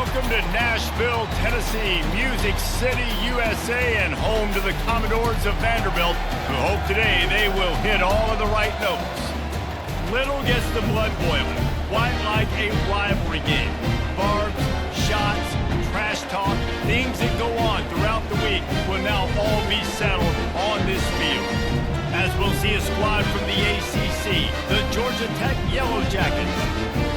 Welcome to Nashville, Tennessee, Music City, USA, and home to the Commodores of Vanderbilt, who hope today they will hit all of the right notes. Little gets the blood boiling, quite like a rivalry game. Barbs, shots, trash talk, things that go on throughout the week will now all be settled on this field. As we'll see a squad from the ACC, the Georgia Tech Yellow Jackets,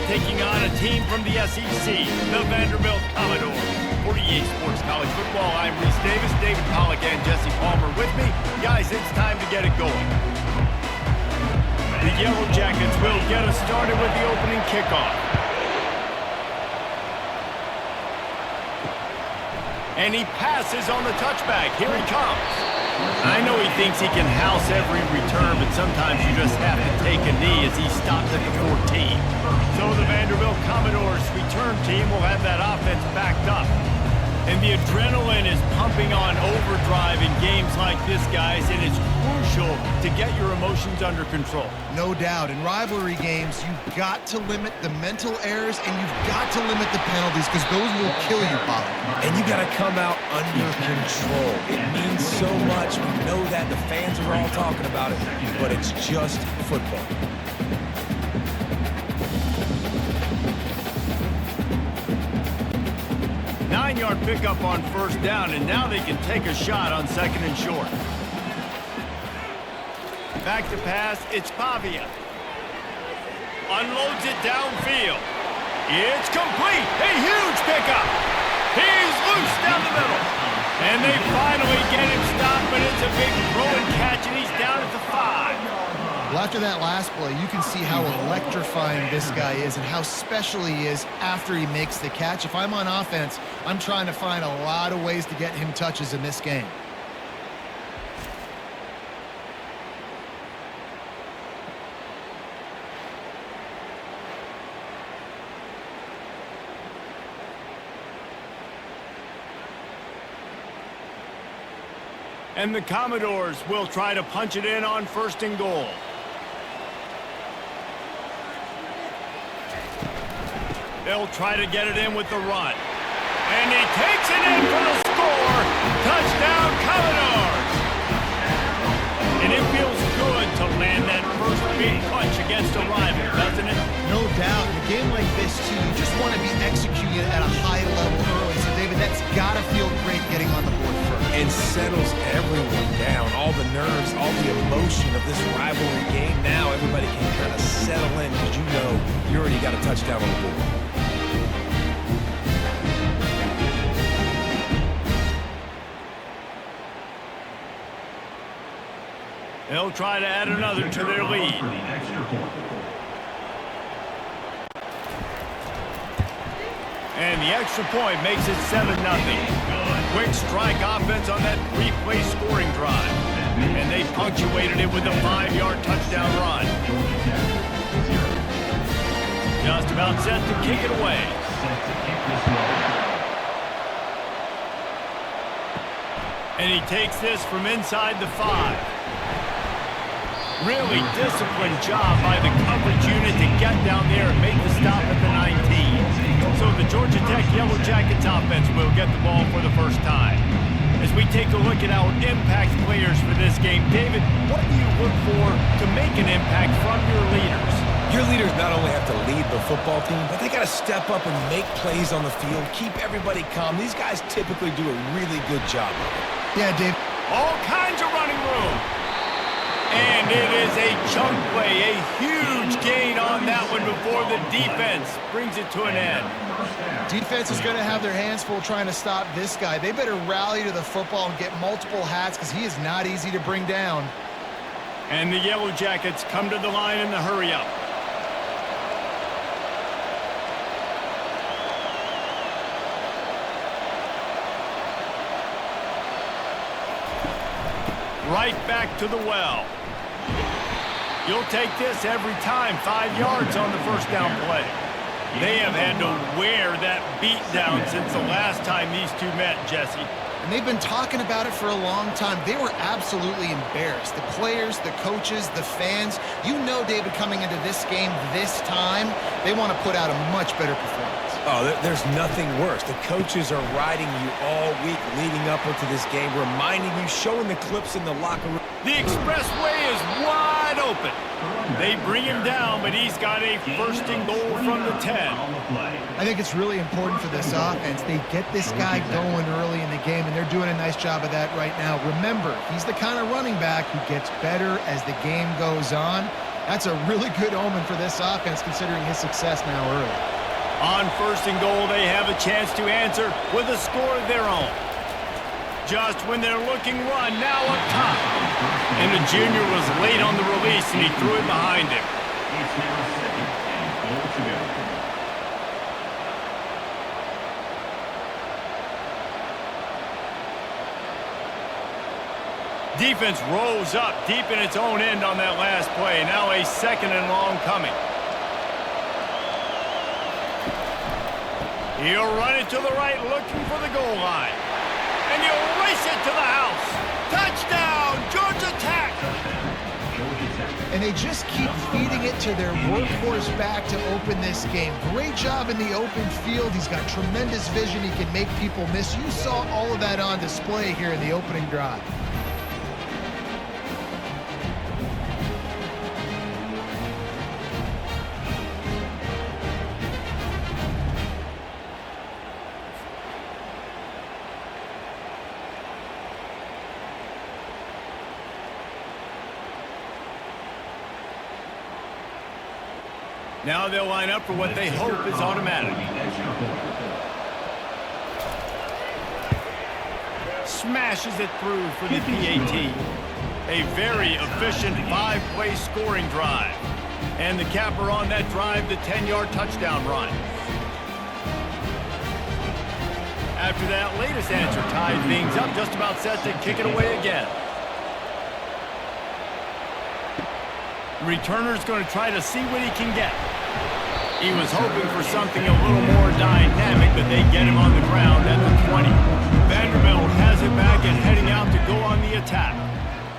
taking on a team from the SEC, the Vanderbilt Commodores. For EA Sports College Football, I'm Reese Davis, David Pollack, and Jesse Palmer with me. Guys, it's time to get it going. The Yellow Jackets will get us started with the opening kickoff. And he passes on the touchback. Here he comes. I know he thinks he can house every return, but sometimes you just have to take a knee as he stops at the 14. So the Vanderbilt Commodores return team will have that offense backed up. And the adrenaline is pumping on overdrive in games like this, guys, and it's crucial to get your emotions under control. No doubt. In rivalry games, you've got to limit the mental errors and you've got to limit the penalties because those will kill you, Bob. And you got to come out under control. It means so much. We know that. The fans are all talking about it, but it's just football. Nine-yard pickup on first down, and now they can take a shot on second and short. Back to pass, it's Pavia. Unloads it downfield. It's complete. A huge pickup. He's loose down the middle. And they finally get him stopped, but it's a big throw and catch, and he's down at the 5. Well, after that last play, you can see how electrifying this guy is and how special he is after he makes the catch. If I'm on offense, I'm trying to find a lot of ways to get him touches in this game. And the Commodores will try to punch it in on first and goal. They'll try to get it in with the run. And he takes it in for the score. Touchdown, Commodores! And it feels good to land that first big punch against a rival, doesn't it? No doubt. In a game like this, too, you just want to be executing at a high level early. So, David, that's got to feel great getting on the board first. And settles everyone down. All the nerves, all the emotion of this rivalry game. Now everybody can kind of settle in because you know you already got a touchdown on the board. They'll try to add another to their lead. And the extra point makes it 7-0. Quick strike offense on that three-play scoring drive. And they punctuated it with a 5-yard touchdown run. Just about set to kick it away. And he takes this from inside the 5. Really disciplined job by the coverage unit to get down there and make the stop at the 19. So the Georgia Tech Yellow Jackets offense will get the ball for the first time. As we take a look at our impact players for this game, David, what do you look for to make an impact from your leaders? Your leaders not only have to lead the football team, but they got to step up and make plays on the field, keep everybody calm. These guys typically do a really good job of it. Yeah, Dave. All kinds of running room. And it is a chunk play, a huge gain on that one before the defense brings it to an end. Defense is going to have their hands full trying to stop this guy. They better rally to the football and get multiple hats because he is not easy to bring down. And the Yellow Jackets come to the line in the hurry-up. Right back to the well. You'll take this every time. 5 yards on the first down play. They have had to wear that beat down since the last time these two met, Jesse. And they've been talking about it for a long time. They were absolutely embarrassed. The players, the coaches, the fans. You know, David, coming into this game this time, they want to put out a much better performance. Oh, there's nothing worse. The coaches are riding you all week leading up into this game, reminding you, showing the clips in the locker room. The expressway is wide open. They bring him down, but he's got a first and goal from the 10. I think it's really important for this offense. They get this guy going early in the game, and they're doing a nice job of that right now. Remember, he's the kind of running back who gets better as the game goes on. That's a really good omen for this offense, considering his success now early. On first and goal, they have a chance to answer with a score of their own. Just when they're looking run, now up top. And the junior was late on the release, and he threw it behind him. It's now 2nd and goal to go. Defense rose up deep in its own end on that last play. Now a 2nd and long coming. He'll run it to the right, looking for the goal line. And he'll race it to the house. Touchdown, Georgia Tech! And they just keep feeding it to their workhorse back to open this game. Great job in the open field. He's got tremendous vision. He can make people miss. You saw all of that on display here in the opening drive. Now they'll line up for what they hope is automatic. Smashes it through for the PAT. A very efficient 5-play scoring drive. And the capper on that drive, the 10-yard touchdown run. After that latest answer tied things up, just about set to kick it away again. Returner's going to try to see what he can get. He was hoping for something a little more dynamic, but they get him on the ground at the 20. Vanderbilt has it back and heading out to go on the attack.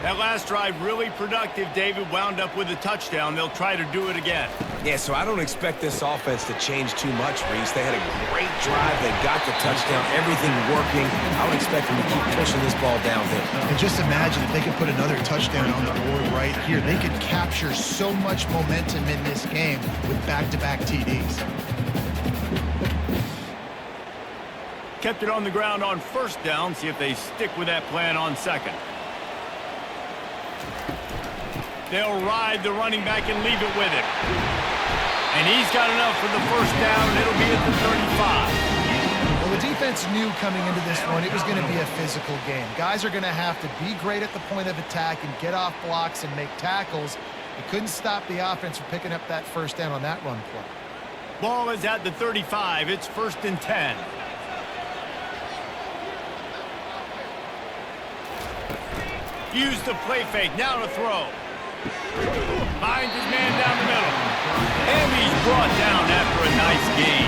That last drive really productive. David wound up with a touchdown. They'll try to do it again. Yeah, so I don't expect this offense to change too much, Reese. They had a great drive. They got the touchdown. Everything working. I would expect them to keep pushing this ball downhill. And just imagine if they could put another touchdown on the board right here. They could capture so much momentum in this game with back-to-back TDs. Kept it on the ground on first down. See if they stick with that plan on second. They'll ride the running back and leave it with him. And he's got enough for the first down. It'll be at the 35. Well, the defense knew coming into this one it was going to be a physical game. Guys are going to have to be great at the point of attack and get off blocks and make tackles. They couldn't stop the offense from picking up that first down on that run play. Ball is at the 35. It's 1st and 10. Use the play fake. Now to throw. Finds his man down the middle. And he's brought down after a nice gain.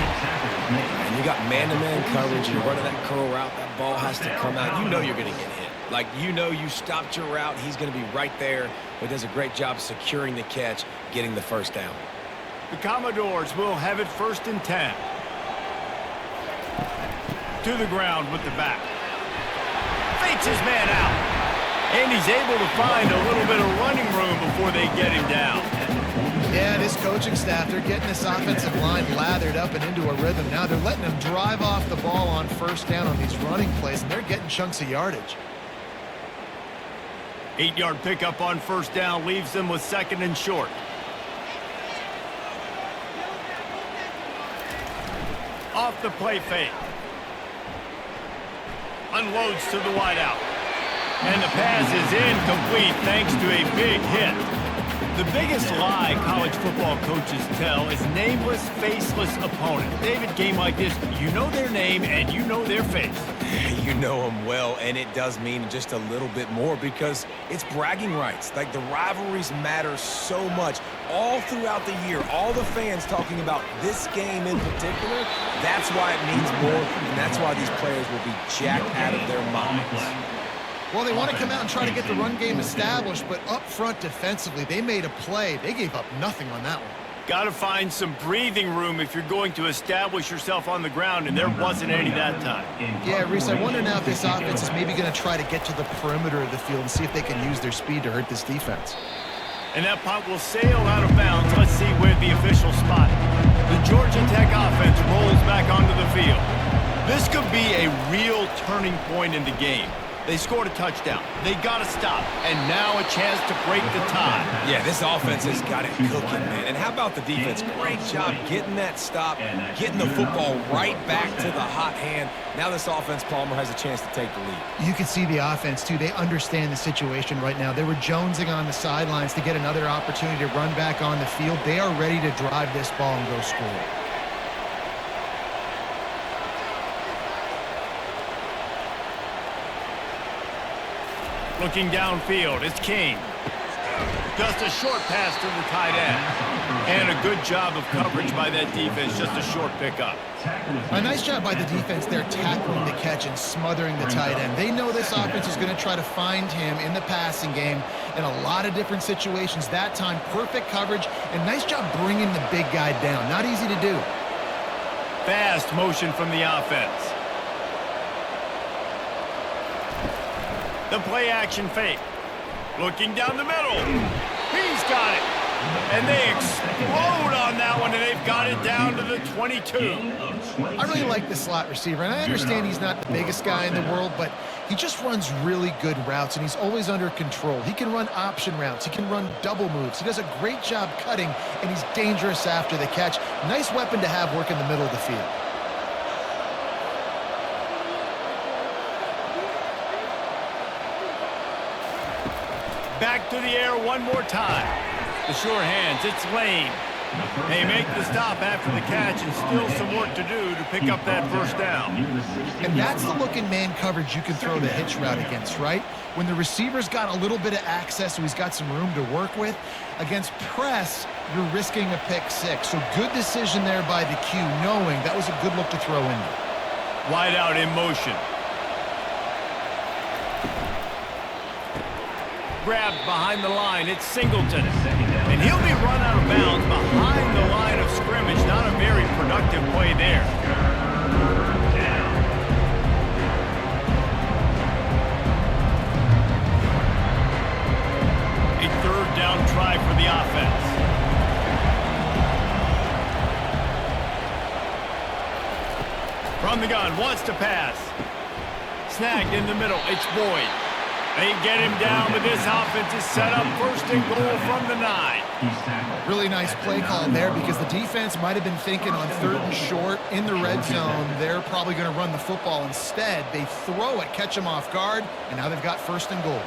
And you got man-to-man coverage. You're running that curl route. That ball has to come out. You know you're going to get hit. Like, you know you stopped your route. He's going to be right there. But does a great job securing the catch, getting the first down. The Commodores will have it 1st and 10. To the ground with the back. Fakes his man out. And he's able to find a little bit of running room before they get him down. Yeah, this coaching staff, they're getting this offensive line lathered up and into a rhythm. Now they're letting them drive off the ball on first down on these running plays, and they're getting chunks of yardage. 8-yard pickup on first down leaves them with 2nd and short. Off the play fake. Unloads to the wideout. And the pass is incomplete thanks to a big hit. The biggest lie college football coaches tell is nameless, faceless opponent. David, game like this, you know their name and you know their face. You know them well, and it does mean just a little bit more because it's bragging rights. Like, the rivalries matter so much all throughout the year. All the fans talking about this game in particular, that's why it means more, and that's why these players will be jacked out of their minds. Well, they want to come out and try to get the run game established, but up front defensively, they made a play. They gave up nothing on that one. Got to find some breathing room if you're going to establish yourself on the ground, and there wasn't any that time. Yeah, Reese, I wonder now if this offense is maybe going to try to get to the perimeter of the field and see if they can use their speed to hurt this defense. And that punt will sail out of bounds. Let's see where the official spot. The Georgia Tech offense rolls back onto the field. This could be a real turning point in the game. They scored a touchdown. They got to stop. And now a chance to break the tie. Yeah, this offense has got it cooking, man. And how about the defense? Great job getting that stop, getting the football right back to the hot hand. Now this offense, Palmer, has a chance to take the lead. You can see the offense, too. They understand the situation right now. They were jonesing on the sidelines to get another opportunity to run back on the field. They are ready to drive this ball and go score. Looking downfield, it's King. Just a short pass to the tight end. And a good job of coverage by that defense, just a short pickup. A nice job by the defense there tackling the catch and smothering the tight end. They know this offense is going to try to find him in the passing game in a lot of different situations. That time, perfect coverage and nice job bringing the big guy down. Not easy to do. Fast motion from the offense. The play action fake. Looking down the middle. He's got it. And they explode on that one, and they've got it down to the 22. I really like the slot receiver, and I understand he's not the biggest guy in the world, but he just runs really good routes, and he's always under control. He can run option routes. He can run double moves. He does a great job cutting, and he's dangerous after the catch. Nice weapon to have work in the middle of the field. Back to the air one more time. The sure hands, it's Lane. They make the stop after the catch and still some work to do to pick up that first down. And that's the look in man coverage you can throw the hitch route against, right? When the receiver's got a little bit of access so he's got some room to work with. Against press, you're risking a pick six. So good decision there by the Q, knowing that was a good look to throw in there. Wide out in motion. Grabbed behind the line, it's Singleton. And he'll be run out of bounds behind the line of scrimmage. Not a very productive play there. A third down try for the offense. From the gun, wants to pass. Snagged in the middle, it's Boyd. They get him down, but this offense is set up first and goal from the 9. Really nice play call there because the defense might have been thinking on third and short in the red zone. They're probably going to run the football instead. They throw it, catch them off guard, and now they've got first and goal.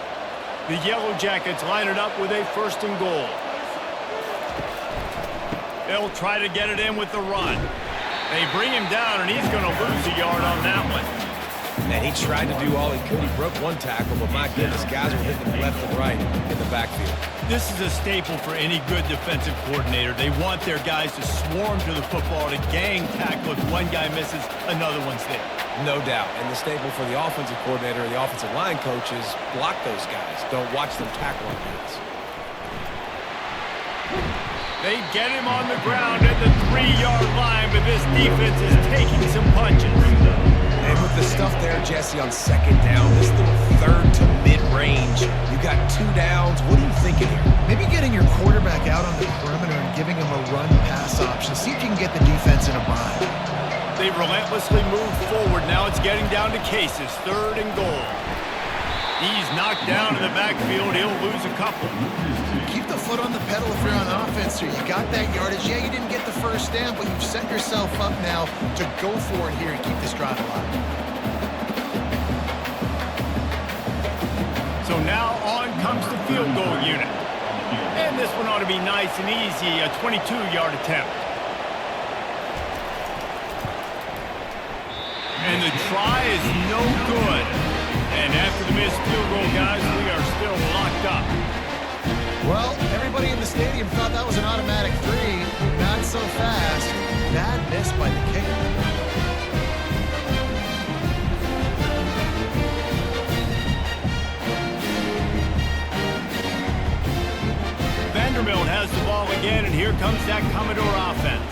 The Yellow Jackets line it up with a first and goal. They'll try to get it in with the run. They bring him down, and he's going to lose a yard on that one. And he tried to do all he could. He broke one tackle, but my goodness, guys were hitting him left and right in the backfield. This is a staple for any good defensive coordinator. They want their guys to swarm to the football, to gang tackle. If one guy misses, another one's there. No doubt. And the staple for the offensive coordinator and the offensive line coaches, block those guys. Don't watch them tackle on guys. They get him on the ground at the 3-yard line, but this defense is taking some punches. And with the stuff there, Jesse, on second down, this little third to mid-range, you got 2 downs. What are you thinking here? Maybe getting your quarterback out on the perimeter and giving him a run-pass option. See if you can get the defense in a bind. They relentlessly move forward. Now it's getting down to Cases, third and goal. He's knocked down in the backfield. He'll lose a couple. Keep the foot on the pedal if you're on offense here. You got that yardage. Yeah, you didn't get the first down, but you've set yourself up now to go for it here and keep this drive alive. So now on comes the field goal unit. And this one ought to be nice and easy, a 22-yard attempt. And the try is no good. And after the missed field goal, guys, we are still locked up. Well, everybody in the stadium thought that was an automatic 3. Not so fast. Bad miss by the kicker. Vanderbilt has the ball again, and here comes that Commodore offense.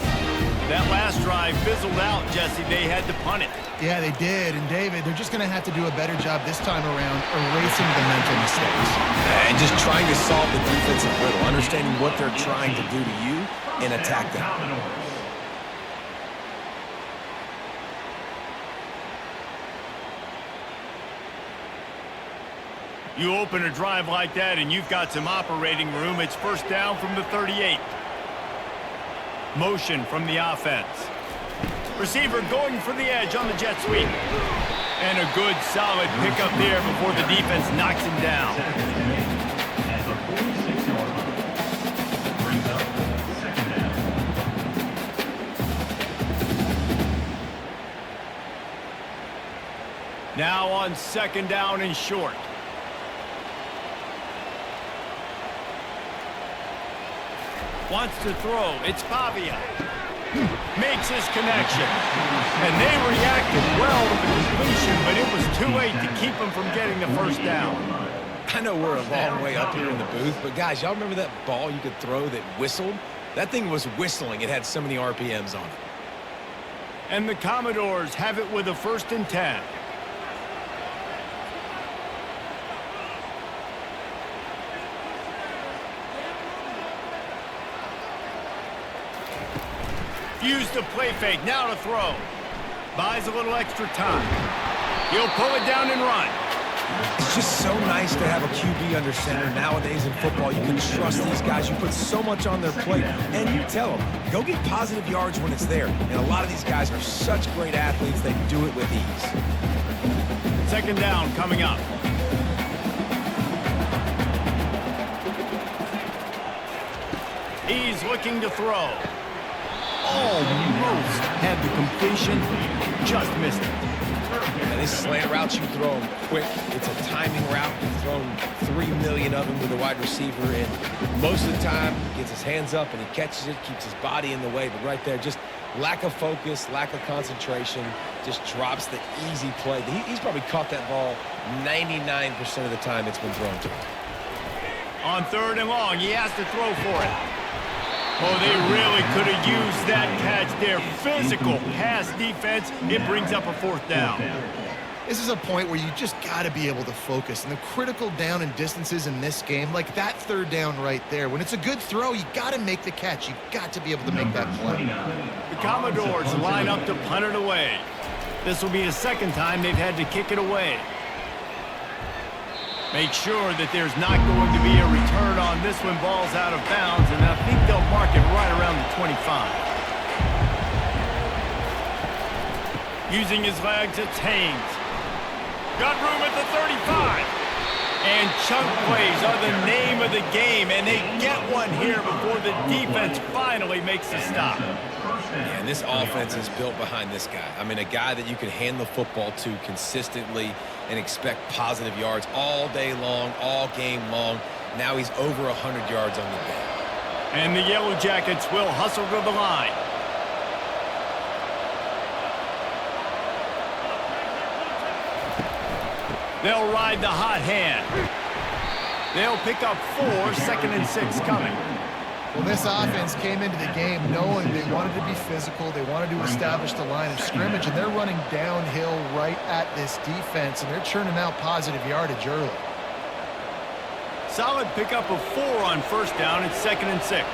That last drive fizzled out, Jesse. They had to punt it. Yeah, they did. And, David, they're just going to have to do a better job this time around erasing the mental mistakes. And just trying to solve the defensive riddle, understanding what they're trying to do to you and attack them. You open a drive like that and you've got some operating room. It's first down from the 38. Motion from the offense. Receiver going for the edge on the jet sweep. And a good solid pickup there before the defense knocks him down. At the 46-yard line. Brings up second down. Now on second down and short. Wants to throw. It's Pavia. Makes his connection. And they reacted well to the completion, but it was too late to keep him from getting the first down. I know we're a long way up here in the booth, but guys, y'all remember that ball you could throw that whistled? That thing was whistling. It had so many RPMs on it. And the Commodores have it with a 1st and 10. Use the play fake, now to throw. Buys a little extra time. He'll pull it down and run. It's just so nice to have a QB under center. Nowadays in football, you can trust these guys. You put so much on their plate, and you tell them, go get positive yards when it's there. And a lot of these guys are such great athletes, they do it with ease. Second down coming up. He's looking to throw. Almost had the completion, just missed it. And these slant routes, you throw them quick. It's a timing route. You've thrown 3 million of them with a wide receiver, and most of the time, he gets his hands up and he catches it, keeps his body in the way. But right there, just lack of focus, lack of concentration, just drops the easy play. He's probably caught that ball 99% of the time it's been thrown to him. On 3rd and long, he has to throw for it. Oh, they really could have used that catch there. Physical pass defense. It brings up a 4th down. This is a point where you just got to be able to focus. And the critical down and distances in this game, like that 3rd down right there, when it's a good throw, you got to make the catch. You've got to be able to make that play. The Commodores line up to punt it away. This will be the 2nd time they've had to kick it away. Make sure that there's not going to be a return on this one. Ball's out of bounds, and I think they'll mark it right around the 25. Using his legs, it's Haynes. Got room at the 35. And chunk plays are the name of the game, and they get one here before the defense finally makes the stop. Yeah, and this offense is built behind this guy. I mean, a guy that you can hand the football to consistently and expect positive yards all day long, all game long. Now he's over 100 yards on the day. And the Yellow Jackets will hustle to the line. They'll ride the hot hand. They'll pick up 4, 2nd and 6 coming. Well, this offense came into the game knowing they wanted to be physical. They wanted to establish the line of scrimmage, and they're running downhill right at this defense, and they're churning out positive yardage early. Solid pickup of 4 on 1st down. It's 2nd and 6.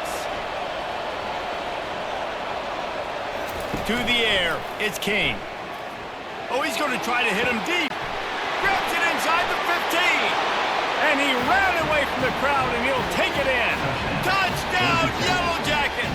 To the air, it's King. Oh, he's going to try to hit him deep. Grabs it inside the 15. And he ran away from the crowd, and he'll take it in. Touchdown, Yellow Jackets!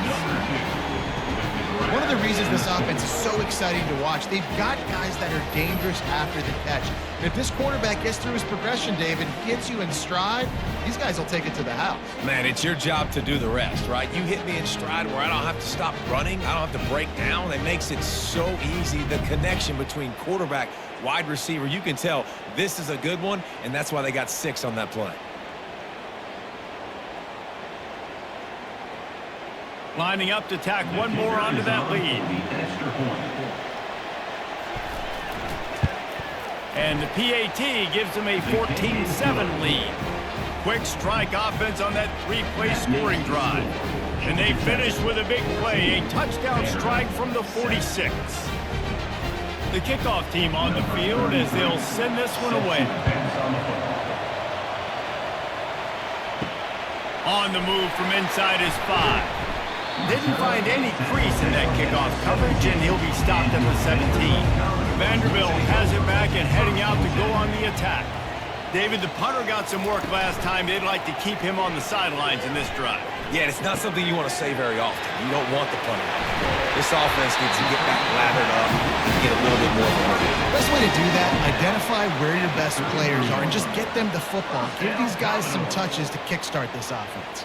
One of the reasons this offense is so exciting to watch, they've got guys that are dangerous after the catch. And if this quarterback gets through his progression, David, gets you in stride, these guys will take it to the house. Man, it's your job to do the rest, right? You hit me in stride where I don't have to stop running. I don't have to break down. It makes it so easy, the connection between quarterback, wide receiver. You can tell this is a good one, and that's why they got 6 on that play. Lining up to tack one more onto that lead. And the PAT gives them a 14-7 lead. Quick strike offense on that 3-play scoring drive. And they finish with a big play, a touchdown strike from the 46. The kickoff team on the field as they'll send this one away. On the move from inside his 5. Didn't find any crease in that kickoff coverage, and he'll be stopped at the 17. Vanderbilt has it back and heading out to go on the attack. David, the punter got some work last time. They'd like to keep him on the sidelines in this drive. Yeah, it's not something you want to say very often. You don't want the punter. This offense needs to get back lathered up and get a little bit more of a Best way to do that, identify where your best players are and just get them the football. Give these guys some touches to kickstart this offense.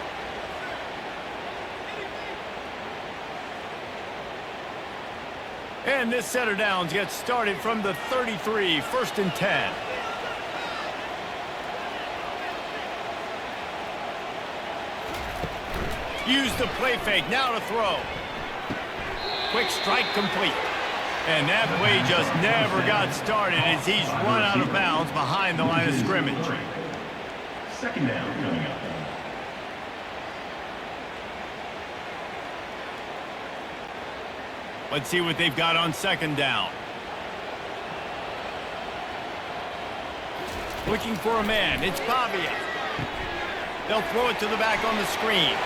And this set of downs gets started from the 33, 1st and 10. Use the play fake, now to throw. Quick strike complete. And that play just never got started as he's run out of bounds behind the line of scrimmage. Second down coming up. Let's see what they've got on second down. Looking for a man, it's Pavia. They'll throw it to the back on the screen.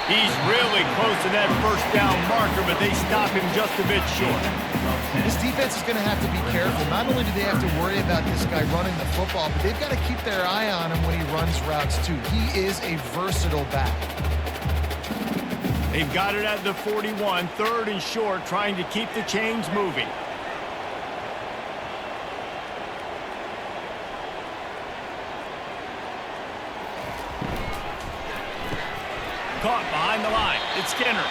He's really close to that first down marker, but they stop him just a bit short. This defense is going to have to be careful. Not only do they have to worry about this guy running the football, but they've got to keep their eye on him when he runs routes too. He is a versatile back. They've got it at the 41, 3rd and short, trying to keep the chains moving. Caught behind the line. It's Skinner.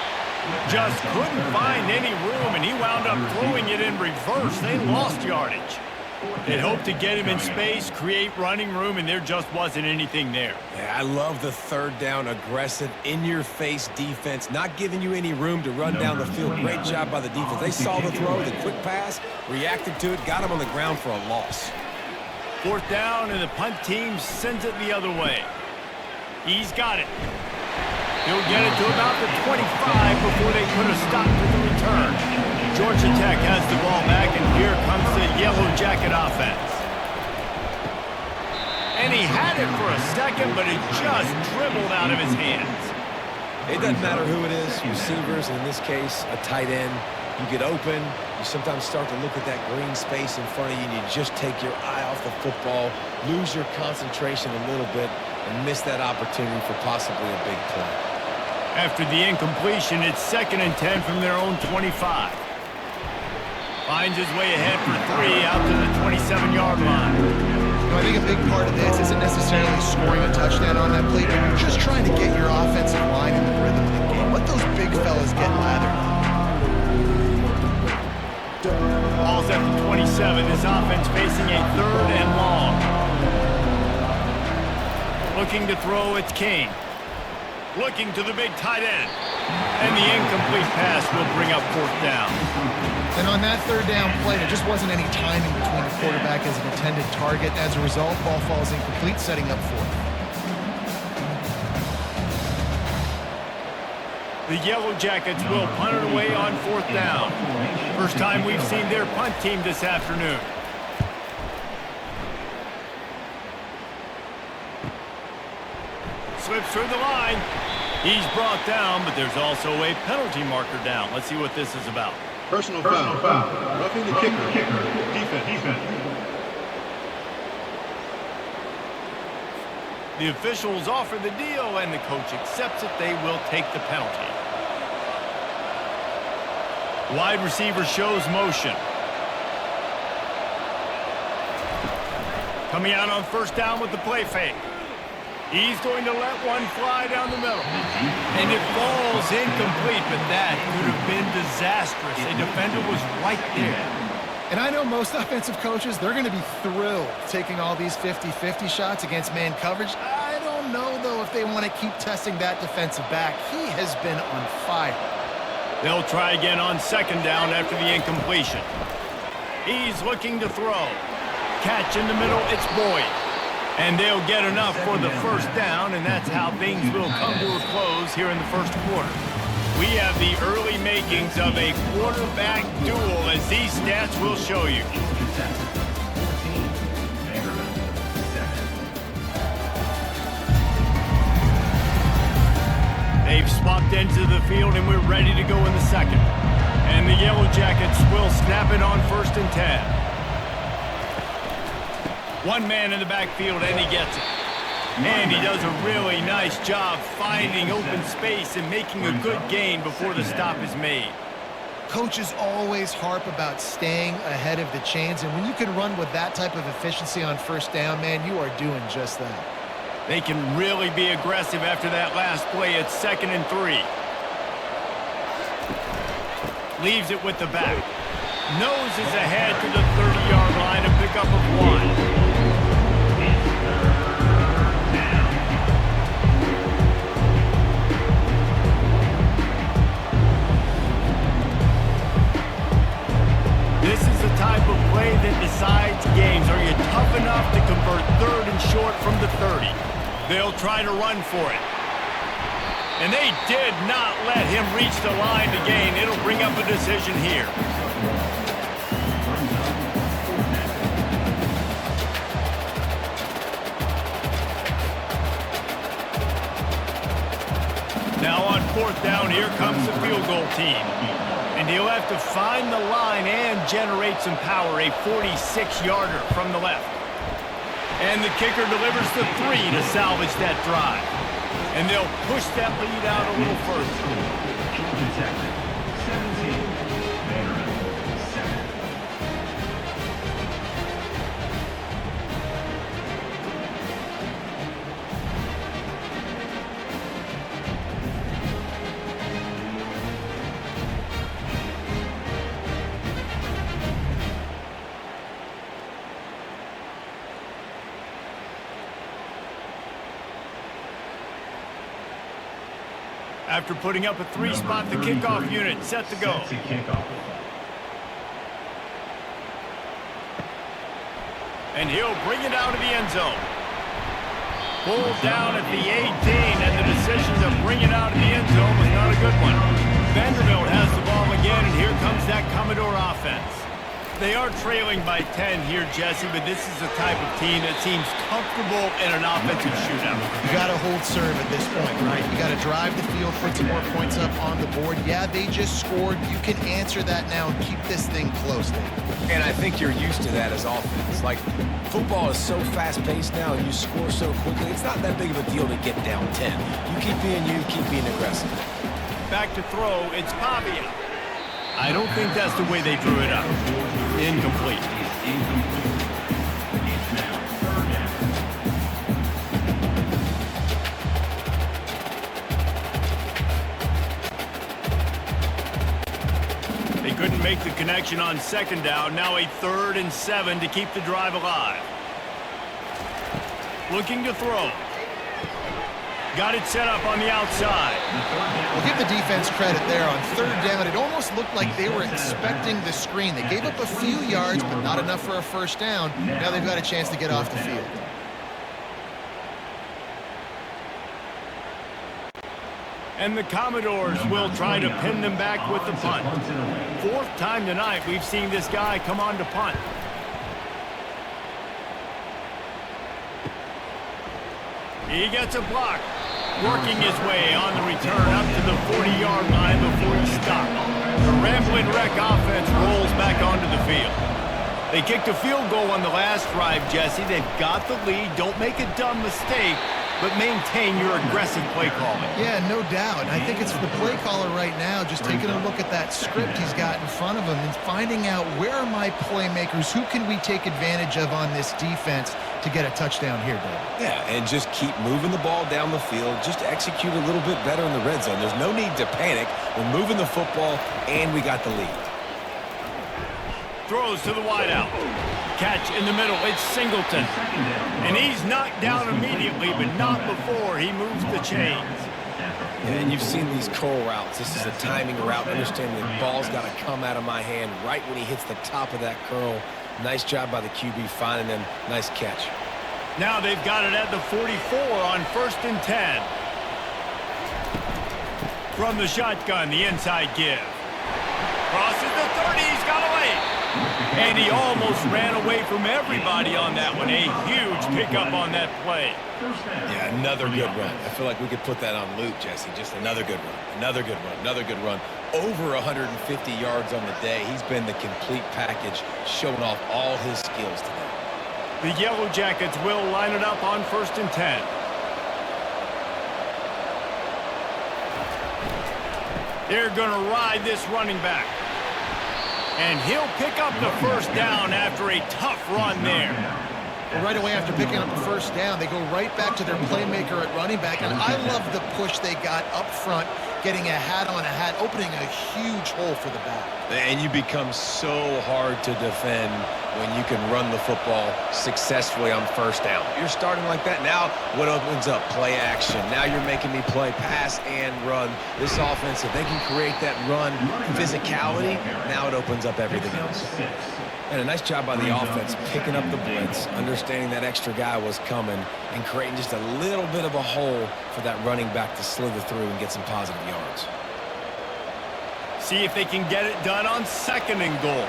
Just couldn't find any room, and he wound up throwing it in reverse. They lost yardage. They hoped to get him in space, create running room, and there just wasn't anything there. Yeah, I love the 3rd down, aggressive, in-your-face defense, not giving you any room to run down the field. Great job by the defense. They saw the throw, the quick pass, reacted to it, got him on the ground for a loss. 4th down, and the punt team sends it the other way. He's got it. He'll get it to about the 25 before they put a stop to the return. Georgia Tech has the ball back, and here comes the Yellow Jacket offense. And he had it for a second, but it just dribbled out of his hands. It doesn't matter who it is, receivers, in this case, a tight end. You get open, you sometimes start to look at that green space in front of you, and you just take your eye off the football, lose your concentration a little bit, and miss that opportunity for possibly a big play. After the incompletion, it's 2nd and 10 from their own 25. Finds his way ahead for 3 out to the 27-yard line. I think a big part of this isn't necessarily scoring a touchdown on that play, but you're just trying to get your offensive line in the rhythm of the game. Let those big fellas get lathered. Ball's at the 27. This offense facing a 3rd and long. Looking to throw, it's King. Looking to the big tight end. And the incomplete pass will bring up 4th down. And on that 3rd down play, there just wasn't any timing between the quarterback as an intended target. As a result, ball falls incomplete, setting up 4th. The Yellow Jackets will punt it away on 4th down. First time we've seen their punt team this afternoon. Slips through the line. He's brought down, but there's also a penalty marker down. Let's see what this is about. Personal foul. Roughing the kicker. Defense. The officials offer the deal, and the coach accepts it. They will take the penalty. Wide receiver shows motion. Coming out on 1st down with the play fake. He's going to let one fly down the middle. And it falls incomplete, but that could have been disastrous. A defender was right there. And I know most offensive coaches, they're going to be thrilled taking all these 50-50 shots against man coverage. I don't know, though, if they want to keep testing that defensive back. He has been on fire. They'll try again on 2nd down after the incompletion. He's looking to throw. Catch in the middle, it's Boyd. And they'll get enough for the first down, and that's how things will come to a close here in the first quarter. We have the early makings of a quarterback duel, as these stats will show you. They've swapped into the field, and we're ready to go in the second. And the Yellow Jackets will snap it on 1st and 10. One man in the backfield, and he gets it. And he does a really nice job finding open space and making a good gain before the stop is made. Coaches always harp about staying ahead of the chains, and when you can run with that type of efficiency on 1st down, man, you are doing just that. They can really be aggressive after that last play. It's 2nd and 3. Leaves it with the back. Noses ahead to the 30-yard line, a pickup of 1. This is the type of play that decides games. Are you tough enough to convert 3rd and short from the 30? They'll try to run for it. And they did not let him reach the line to gain. It'll bring up a decision here. Now on 4th down, here comes the field goal team. And he'll have to find the line and generate some power, a 46-yarder from the left. And the kicker delivers the 3 to salvage that drive. And they'll push that lead out a little further. 17, Vanderbilt, 7. After putting up a 3-spot, the kickoff unit set to go. And he'll bring it out of the end zone. Pulled down at the 18, and the decision to bring it out of the end zone was not a good one. Vanderbilt has the ball again, and here comes that Commodore offense. They are trailing by 10 here, Jesse, but this is the type of team that seems comfortable in an offensive shootout. You got to hold serve at this point, right? You got to drive the field, put some more points up on the board. Yeah, they just scored. You can answer that now and keep this thing close, Dave. And I think you're used to that as offense. Like, football is so fast-paced now and you score so quickly, it's not that big of a deal to get down 10. You keep being aggressive. Back to throw, it's Pavia. I don't think that's the way they drew it up. Incomplete. They couldn't make the connection on 2nd down. Now a 3rd and 7 to keep the drive alive. Looking to throw. Got it set up on the outside. We'll give the defense credit there on 3rd down. It almost looked like they were expecting the screen. They gave up a few yards, but not enough for a 1st down. Now they've got a chance to get off the field. And the Commodores will try to pin them back with the punt. 4th time tonight we've seen this guy come on to punt. He gets a block. Working his way on the return up to the 40-yard line before he stopped. The rambling wreck offense rolls back onto the field. They kicked a field goal on the last drive, Jesse. They've got the lead. Don't make a dumb mistake, but maintain your aggressive play calling. Yeah, no doubt. I think it's the play caller right now just taking a look at that script he's got in front of him and finding out where are my playmakers, who can we take advantage of on this defense to get a touchdown here, Dave. Yeah, and just keep moving the ball down the field. Just execute a little bit better in the red zone. There's no need to panic. We're moving the football, and we got the lead. Throws to the wideout. Catch in the middle. It's Singleton. And he's knocked down immediately, but not before he moves the chains. And you've seen these curl routes. This is a timing route. Understanding the ball's got to come out of my hand right when he hits the top of that curl. Nice job by the QB finding them. Nice catch. Now they've got it at the 44 on 1st and 10. From the shotgun, the inside give. Crosses the 30, he's got away. And he almost ran away from everybody on that one. A huge pickup on that play. Yeah, another good run. I feel like we could put that on loop, Jesse. Just another good run, another good run, another good run. Over 150 yards on the day. He's been the complete package, showing off all his skills today. The Yellow Jackets will line it up on 1st and 10. They're going to ride this running back. And he'll pick up the 1st down after a tough run there. Well, right away after picking up the 1st down, they go right back to their playmaker at running back. And I love the push they got up front, getting a hat on a hat, opening a huge hole for the back. And you become so hard to defend when you can run the football successfully on 1st down. You're starting like that. Now what opens up? Play action. Now you're making me play pass and run. This offense, if they can create that run physicality, now it opens up everything else. And a nice job by the offense picking up the blitz, understanding that extra guy was coming, and creating just a little bit of a hole for that running back to slither through and get some positive yards. See if they can get it done on 2nd and goal.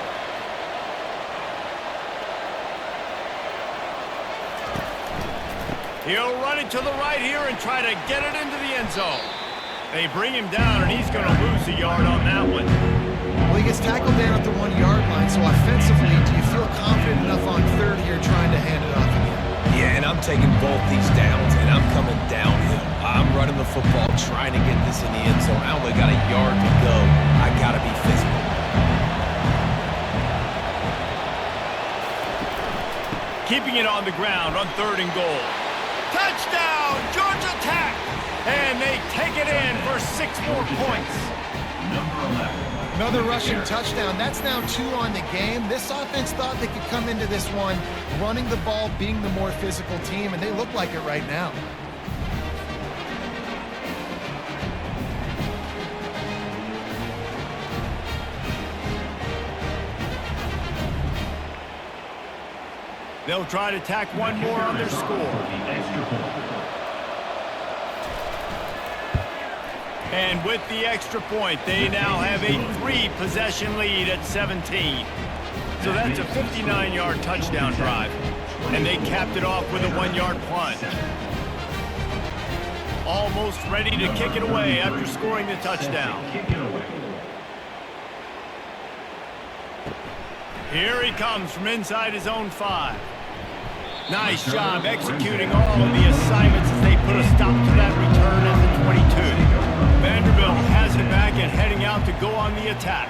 He'll run it to the right here and try to get it into the end zone. They bring him down, and he's going to lose a yard on that one. Well, he gets tackled down at the 1-yard line, so offensively, do you feel confident enough on 3rd here trying to hand it off again? Yeah, and I'm taking both these downs, and I'm coming downhill. I'm running the football, trying to get this in the end zone. I only got a yard to go. I got to be physical. Keeping it on the ground on 3rd and goal. Touchdown, Georgia Tech! And they take it in for 6 more points. Number 11. Another rushing touchdown. That's now 2 on the game. This offense thought they could come into this one running the ball, being the more physical team, and they look like it right now. They'll try to tack one more on their score. And with the extra point, they now have a 3-possession lead at 17. So that's a 59-yard touchdown drive. And they capped it off with a 1-yard plunge. Almost ready to kick it away after scoring the touchdown. Here he comes from inside his own 5. Nice job executing all of the assignments as they put a stop to that return at the 22. Vanderbilt has it back and heading out to go on the attack.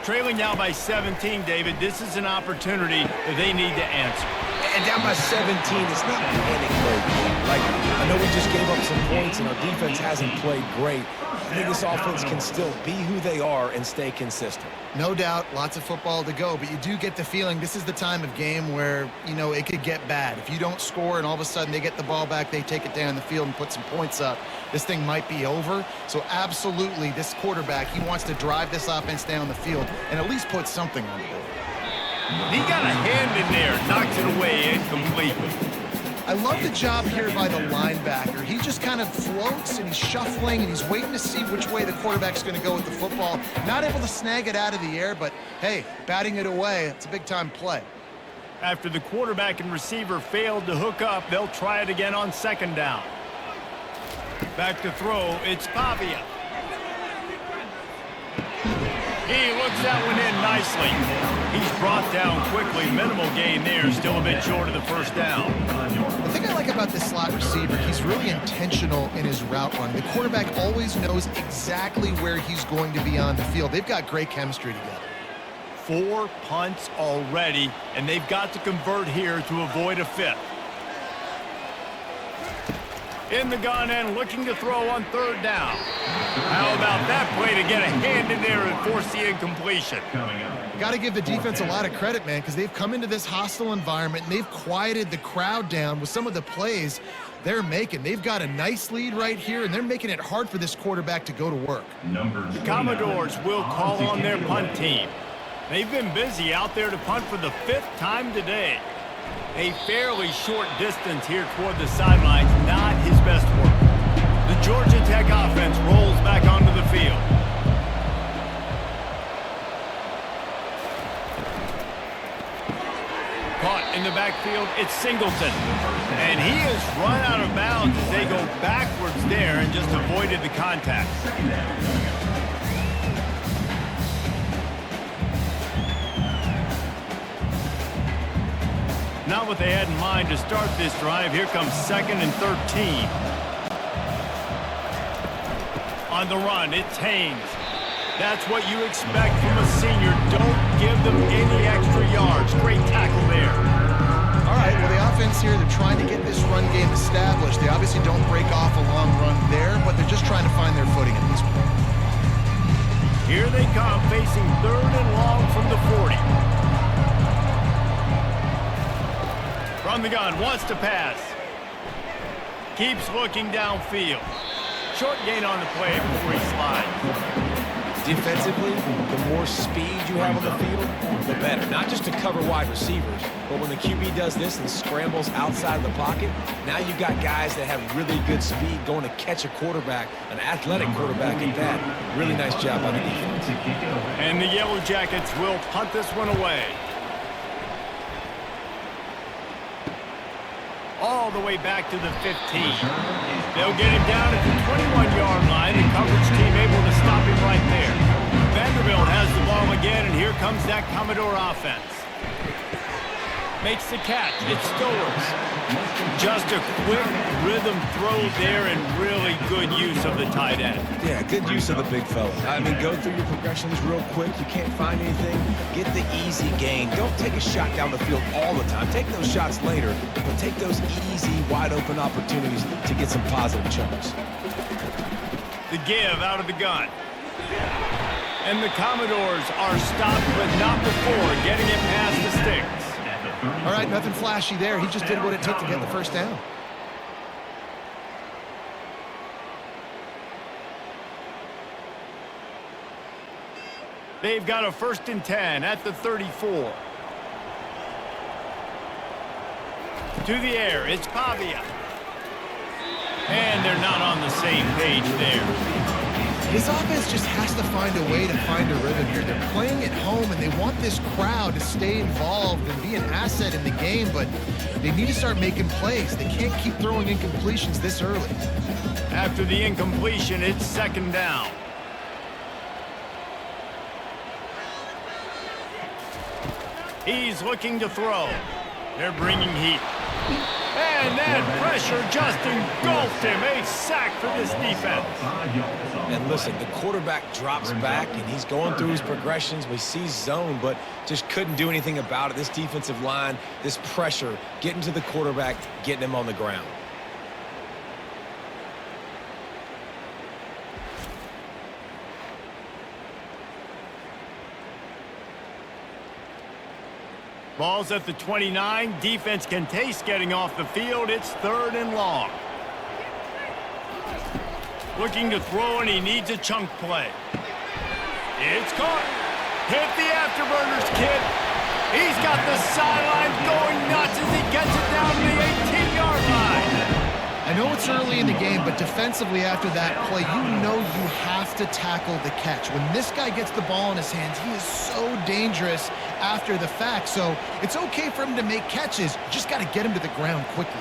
Trailing now by 17, David, this is an opportunity that they need to answer. And down by 17, it's not panic mode. Like, I know we just gave up some points and our defense hasn't played great. I think this offense can still be who they are and stay consistent. No doubt, lots of football to go, but you do get the feeling this is the time of game where, you know, it could get bad. If you don't score and all of a sudden they get the ball back, they take it down the field and put some points up, this thing might be over. So absolutely, this quarterback, he wants to drive this offense down the field and at least put something on the board. He got a hand in there, knocks it away incomplete. I love the job here by the linebacker. He just kind of floats and he's shuffling and he's waiting to see which way the quarterback's going to go with the football. Not able to snag it out of the air, but hey, batting it away, it's a big-time play. After the quarterback and receiver failed to hook up, they'll try it again on 2nd down. Back to throw, it's Pavia. He looks that one in nicely. He's brought down quickly. Minimal gain there, still a bit short of the 1st down. The thing I like about this slot receiver, he's really intentional in his route run. The quarterback always knows exactly where he's going to be on the field. They've got great chemistry together. 4 punts already, and they've got to convert here to avoid a 5th. In the gun and looking to throw on 3rd down. How about that play to get a hand in there and force the incompletion? Got to give the defense a lot of credit, man, because they've come into this hostile environment and they've quieted the crowd down with some of the plays they're making. They've got a nice lead right here, and they're making it hard for this quarterback to go to work. The Commodores will call on their punt team. They've been busy out there to punt for the 5th time today. A fairly short distance here toward the sidelines, not his best work. The Georgia Tech offense rolls back onto the field. Caught in the backfield, it's Singleton. And he is run out of bounds as they go backwards there and just avoided the contact. Not what they had in mind to start this drive. Here comes 2nd and 13. On the run, it's Haynes. That's what you expect from a senior. Don't give them any extra yards. Great tackle there. All right, well, the offense here, they're trying to get this run game established. They obviously don't break off a long run there, but they're just trying to find their footing at this point. Here they come, facing 3rd and long from the 40. From the gun, wants to pass. Keeps looking downfield. Short gain on the play before he slides. Defensively, the more speed you have on the field, the better. Not just to cover wide receivers, but when the QB does this and scrambles outside of the pocket, now you've got guys that have really good speed going to catch a quarterback, an athletic quarterback at that. Really nice job by the defense. And the Yellow Jackets will punt this one away. All the way back to the 15. They'll get him down at the 21-yard line. The coverage team able to stop him right there. Vanderbilt has the ball again, and here comes that Commodore offense. Makes the catch. It's Stowers. Just a quick rhythm throw there and really good use of the tight end. Yeah, good use of the big fella. I mean, go through your progressions real quick. You can't find anything. Get the easy gain. Don't take a shot down the field all the time. Take those shots later, but take those easy, wide-open opportunities to get some positive chunks. The give out of the gun. And the Commodores are stopped, but not before getting it past the sticks. All right, nothing flashy there. He just did what it took to get the first down. They've got a 1st and 10 at the 34. To the air, it's Pavia. And they're not on the same page there. This offense just has to find a way to find a rhythm here. They're playing at home, and they want this crowd to stay involved and be an asset in the game, but they need to start making plays. They can't keep throwing incompletions this early. After the incompletion, it's 2nd down. He's looking to throw. They're bringing heat. And that pressure just engulfed him. A sack for this defense. And listen, the quarterback drops back, and he's going through his progressions. We see zone, but just couldn't do anything about it. This defensive line, this pressure, getting to the quarterback, getting him on the ground. Ball's at the 29. Defense can taste getting off the field. It's 3rd and long. Looking to throw, and he needs a chunk play. It's caught. Hit the afterburners, kid. He's got the sideline going nuts as he gets it down to the 18-yard line. I know it's early in the game, but defensively after that play, you know you have to tackle the catch. When this guy gets the ball in his hands, he is so dangerous after the fact. So it's okay for him to make catches. You just got to get him to the ground quickly.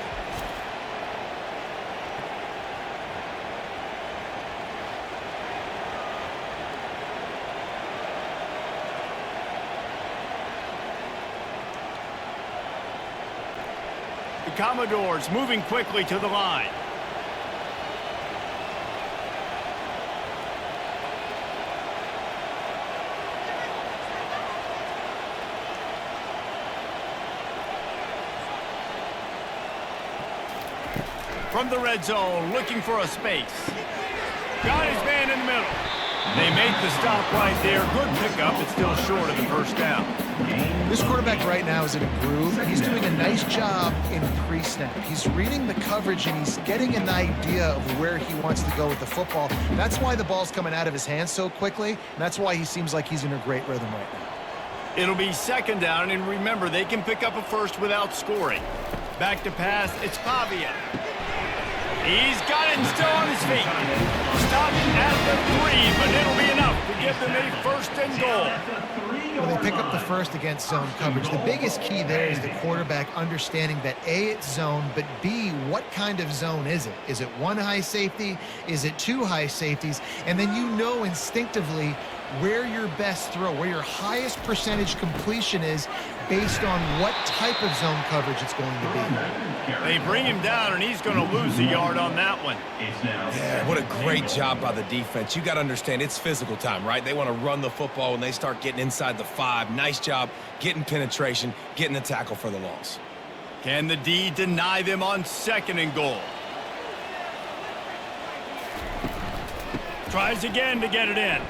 The Commodores moving quickly to the line. From the red zone, looking for a space. Got his man in the middle. They make the stop right there. Good pickup. It's still short of the first down. This quarterback right now is in a groove, and he's doing a nice job in pre-snap. He's reading the coverage, and he's getting an idea of where he wants to go with the football. That's why the ball's coming out of his hands so quickly, and that's why he seems like he's in a great rhythm right now. It'll be second down, and remember, they can pick up a first without scoring. Back to pass, it's Pavia. He's got it and still on his feet. Stopped at the 3, but it'll be enough to give them a first and goal. Well, they pick up the first against zone coverage. The biggest key there is the quarterback understanding that A, it's zone, but B, what kind of zone is it? Is it one high safety? Is it two high safeties? And then you know instinctively where your best throw, where your highest percentage completion is based on what type of zone coverage it's going to be. They bring him down, and he's going to lose a yard on that one. Yeah, what a great job by the defense. You got to understand, it's physical time, right? They want to run the football when they start getting inside the 5. Nice job getting penetration, getting the tackle for the loss. Can the D deny them on second and goal? Tries again to get it in.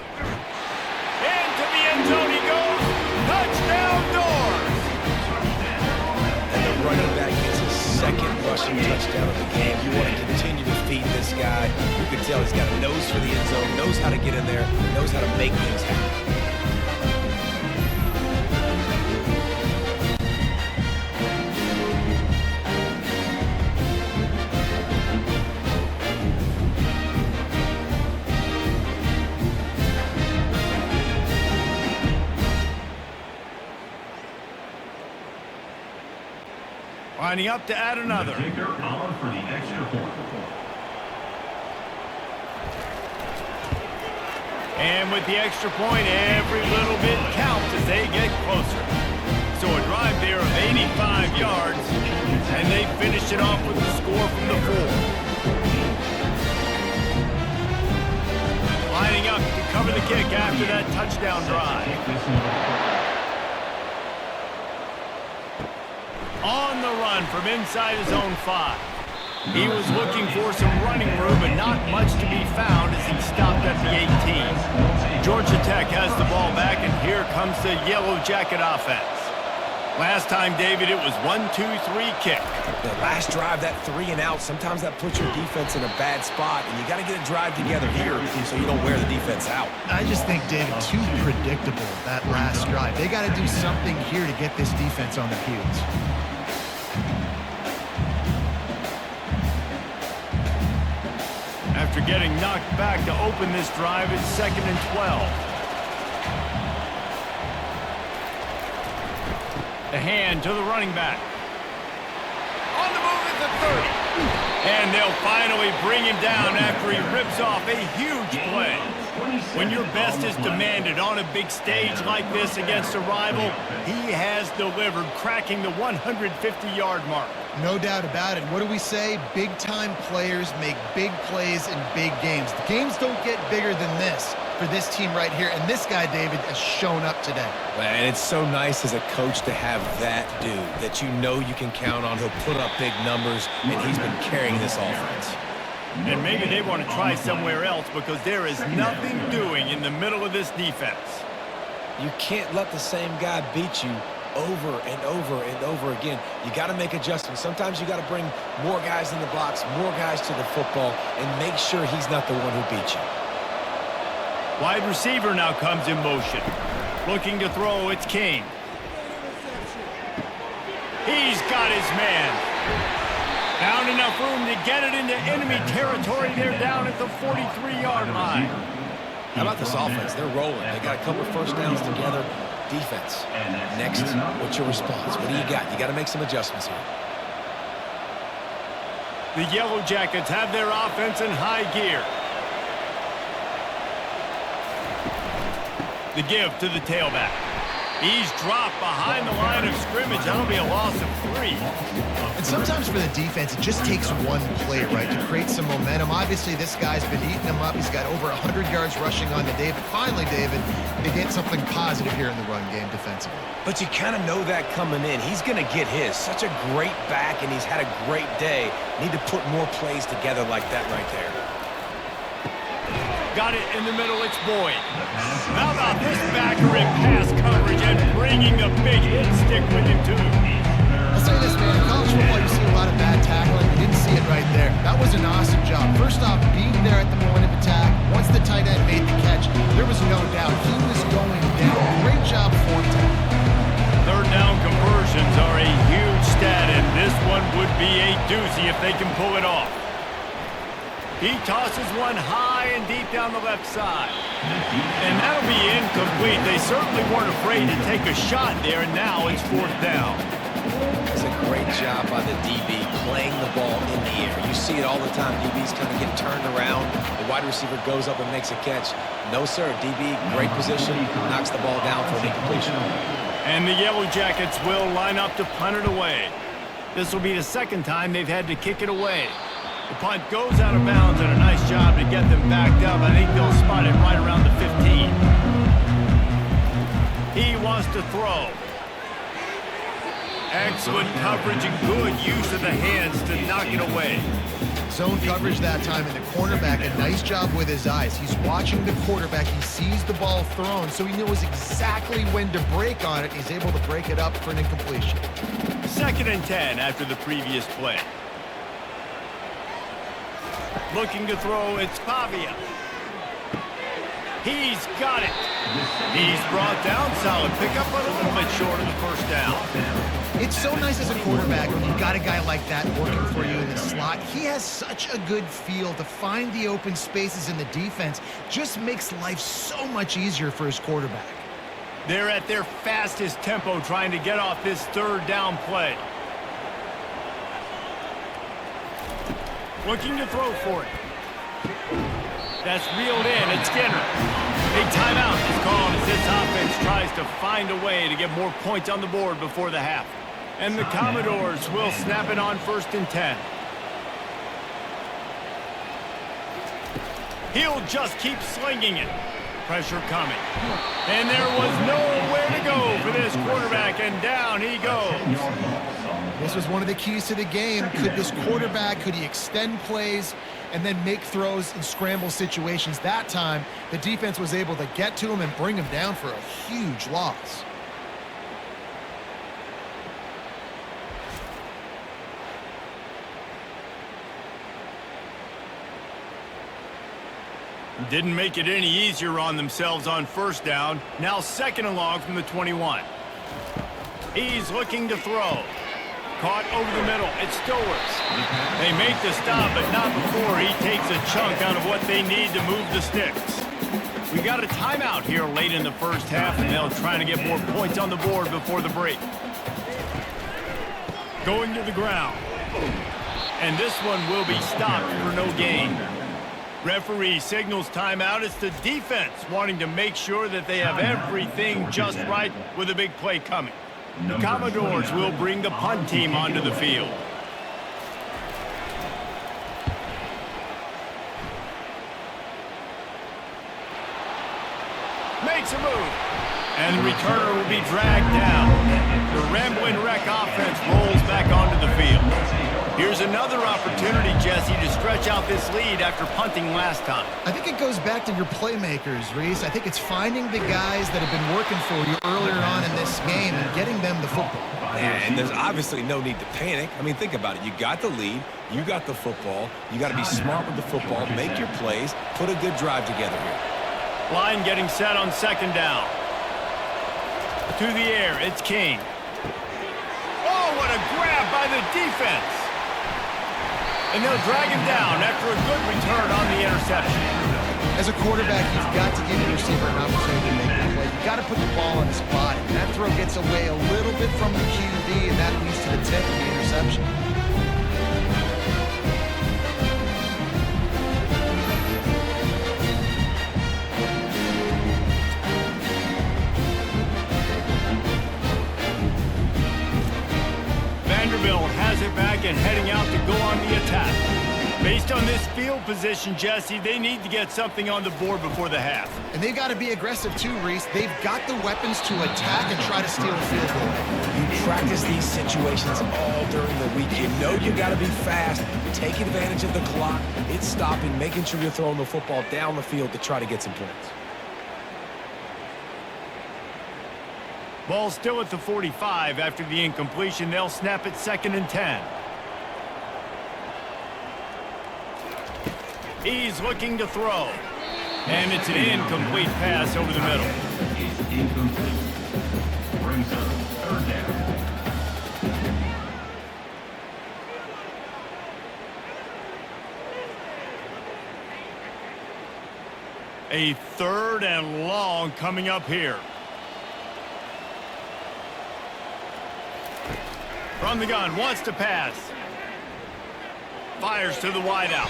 Into the end zone he goes. Touchdown Doors! And the running back gets his second rushing touchdown of the game. You want to continue to feed this guy. You can tell he's got a nose for the end zone, knows how to get in there, knows how to make things happen. Lining up to add another. Kicker on for the extra point. And with the extra point, every little bit counts as they get closer. So a drive there of 85 yards, and they finish it off with a score from the 4. Lining up to cover the kick after that touchdown drive. On the run from inside his own 5. He was looking for some running room, but not much to be found as he stopped at the 18. Georgia Tech has the ball back, and here comes the Yellow Jacket offense. Last time, David, it was 1-2-3 kick. The last drive, that 3 and out, sometimes that puts your defense in a bad spot, and you got to get a drive together here so you don't wear the defense out. I just think, David, too predictable, that last drive. They got to do something here to get this defense on their heels. After getting knocked back to open this drive, it's 2nd and 12. The hand to the running back. On the move at the 30. And they'll finally bring him down after he rips off a huge play. When your best is demanded on a big stage like this against a rival, he has delivered, cracking the 150-yard mark. No doubt about it. What do we say? Big-time players make big plays in big games. The games don't get bigger than this for this team right here, and this guy, David, has shown up today. And it's so nice as a coach to have that dude that you know you can count on. He'll put up big numbers, and he's been carrying this offense. And maybe they want to try somewhere else because there is nothing doing in the middle of this defense. You can't let the same guy beat you over and over and over again. You got to make adjustments. Sometimes you got to bring more guys in the box, more guys to the football, and make sure he's not the one who beat you. Wide receiver now comes in motion. Looking to throw, it's King. He's got his man. Found enough room to get it into enemy territory. They're down at the 43-yard line. How about this offense? They're rolling. They got a couple of first downs together. Defense. Next, what's your response? What do you got? You got to make some adjustments here. The Yellow Jackets have their offense in high gear. The give to the tailback. He's dropped behind the line of scrimmage. That'll be a loss of 3. And sometimes for the defense, it just takes one play, right, to create some momentum. Obviously, this guy's been eating them up. He's got over 100 yards rushing on to David. Finally, David, they get something positive here in the run game defensively. But you kind of know that coming in. He's going to get his. Such a great back, and he's had a great day. Need to put more plays together like that right there. Got it in the middle, it's Boyd. How about this backer in pass coverage and bringing the big hit stick with him, too. I'll say this, man. In college football, you see a lot of bad tackling. You didn't see it right there. That was an awesome job. First off, being there at the point of attack. Once the tight end made the catch, there was no doubt he was going down. Great job for him. yards are a huge stat, and this one would be a doozy if they can pull it off. He tosses one high and deep down the left side. And that'll be incomplete. They certainly weren't afraid to take a shot there, and now it's 4th down. It's a great job by the DB playing the ball in the air. You see it all the time. DBs kind of get turned around. The wide receiver goes up and makes a catch. No, sir. DB, great position, knocks the ball down for an incompletion. And the Yellow Jackets will line up to punt it away. This will be the 2nd time they've had to kick it away. The punt goes out of bounds, and a nice job to get them backed up. I think they'll spot it right around the 15. He wants to throw. Excellent coverage and good use of the hands to knock it away. Zone coverage that time, and the cornerback, a nice job with his eyes. He's watching the quarterback. He sees the ball thrown, so he knows exactly when to break on it. He's able to break it up for an incompletion. 2nd and 10 after the previous play. Looking to throw, it's Pavia. He's got it. He's brought down. Solid pickup, but a little bit short of the 1st down. It's so nice as a quarterback when you've got a guy like that working for you in the slot. He has such a good feel to find the open spaces in the defense. Just makes life so much easier for his quarterback. They're at their fastest tempo trying to get off this 3rd down play. Looking to throw for it. That's reeled in. It's Skinner. A timeout is called as this offense tries to find a way to get more points on the board before the half. And the Commodores will snap it on 1st and 10. He'll just keep slinging it. Pressure coming. And there was nowhere to go for this quarterback, and down he goes. This was one of the keys to the game. Could this quarterback, could he extend plays and then make throws in scramble situations? That time, the defense was able to get to him and bring him down for a huge loss. Didn't make it any easier on themselves on 1st down. Now 2nd and long from the 21. He's looking to throw. Caught over the middle. It's Stowers. They make the stop, but not before he takes a chunk out of what they need to move the sticks. We got a timeout here late in the 1st half, and they'll try to get more points on the board before the break. Going to the ground. And this one will be stopped for no gain. Referee signals timeout. It's the defense wanting to make sure that they have everything just right with a big play coming. The Commodores will bring the punt team onto the field. Makes a move. And the returner will be dragged down. The Rambling Wreck offense rolls back onto the field. Here's another opportunity, Jesse, to stretch out this lead after punting last time. I think it goes back to your playmakers, Reese. I think it's finding the guys that have been working for you earlier on in this game and getting them the football. Yeah, and there's obviously no need to panic. I mean, think about it. You got the lead. You got the football. You got to be smart with the football. Make your plays. Put a good drive together here. Line getting set on 2nd down. To the air, it's King. Oh, what a grab by the defense. And they'll drag him down after a good return on the interception. As a quarterback, you've got to give your receiver an opportunity to make the play. You've got to put the ball on his spot. And that throw gets away a little bit from the QB, and that leads to the tip of the interception. Vanderbilt has it back and heading out to go on the attack. Based on this field position, Jesse, they need to get something on the board before the half. And they've got to be aggressive too, Reese. They've got the weapons to attack and try to steal a field goal. You practice these situations all during the week. You know you got to be fast, take advantage of the clock. It's stopping, making sure you're throwing the football down the field to try to get some points. Ball still at the 45 after the incompletion. They'll snap it 2nd and 10. He's looking to throw. And it's an incomplete pass over the middle. Is incomplete. Brings up 3rd down. A 3rd and long coming up here. From the gun, wants to pass. Fires to the wideout.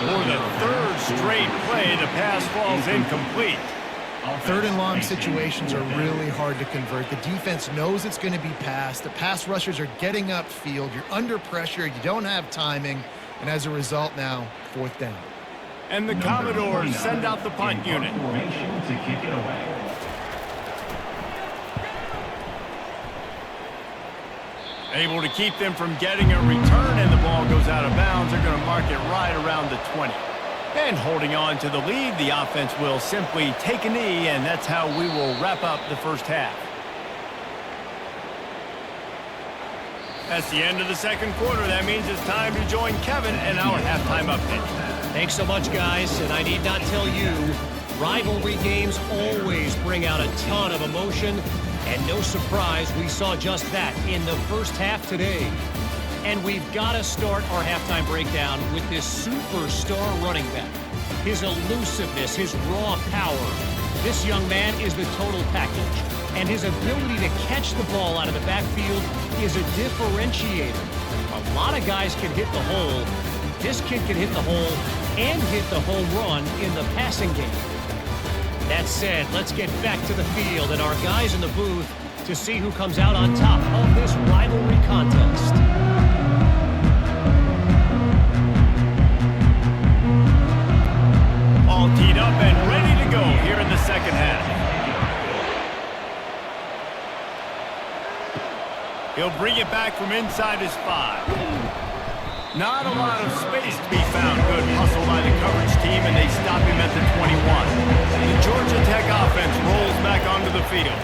For the 3rd straight play, the pass falls incomplete. 3rd and long situations are really hard to convert. The defense knows it's going to be passed. The pass rushers are getting upfield. You're under pressure. You don't have timing. And as a result now, 4th down. And the Commodores send out the punt unit. To kick it away. Able to keep them from getting a return, and the ball goes out of bounds. They're going to mark it right around the 20. And holding on to the lead, the offense will simply take a knee, and that's how we will wrap up the first half. That's the end of the 2nd quarter. That means it's time to join Kevin and our halftime update. Thanks so much, guys, and I need not tell you, rivalry games always bring out a ton of emotion. And no surprise, we saw just that in the first half today. And we've got to start our halftime breakdown with this superstar running back. His elusiveness, his raw power. This young man is the total package. And his ability to catch the ball out of the backfield is a differentiator. A lot of guys can hit the hole. This kid can hit the hole and hit the home run in the passing game. That said, let's get back to the field and our guys in the booth to see who comes out on top of this rivalry contest. All teed up and ready to go here in the 2nd half. He'll bring it back from inside his 5. Not a lot of space to be found. Good hustle by the coverage team, and they stop him at the 21. The Georgia Tech offense rolls back onto the field.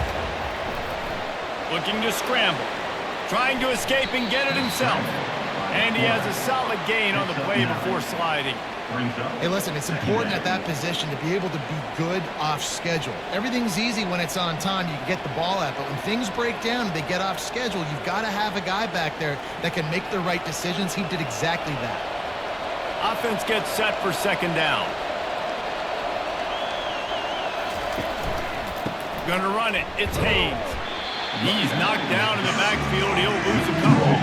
Looking to scramble. Trying to escape and get it himself. And he has a solid gain on the play before sliding. Hey, listen, it's important at that position to be able to be good off schedule. Everything's easy when it's on time. You can get the ball out, but when things break down and they get off schedule, you've got to have a guy back there that can make the right decisions. He did exactly that. Offense gets set for 2nd down. Gonna run it. It's Haynes. He's knocked down in the backfield. He'll lose a couple.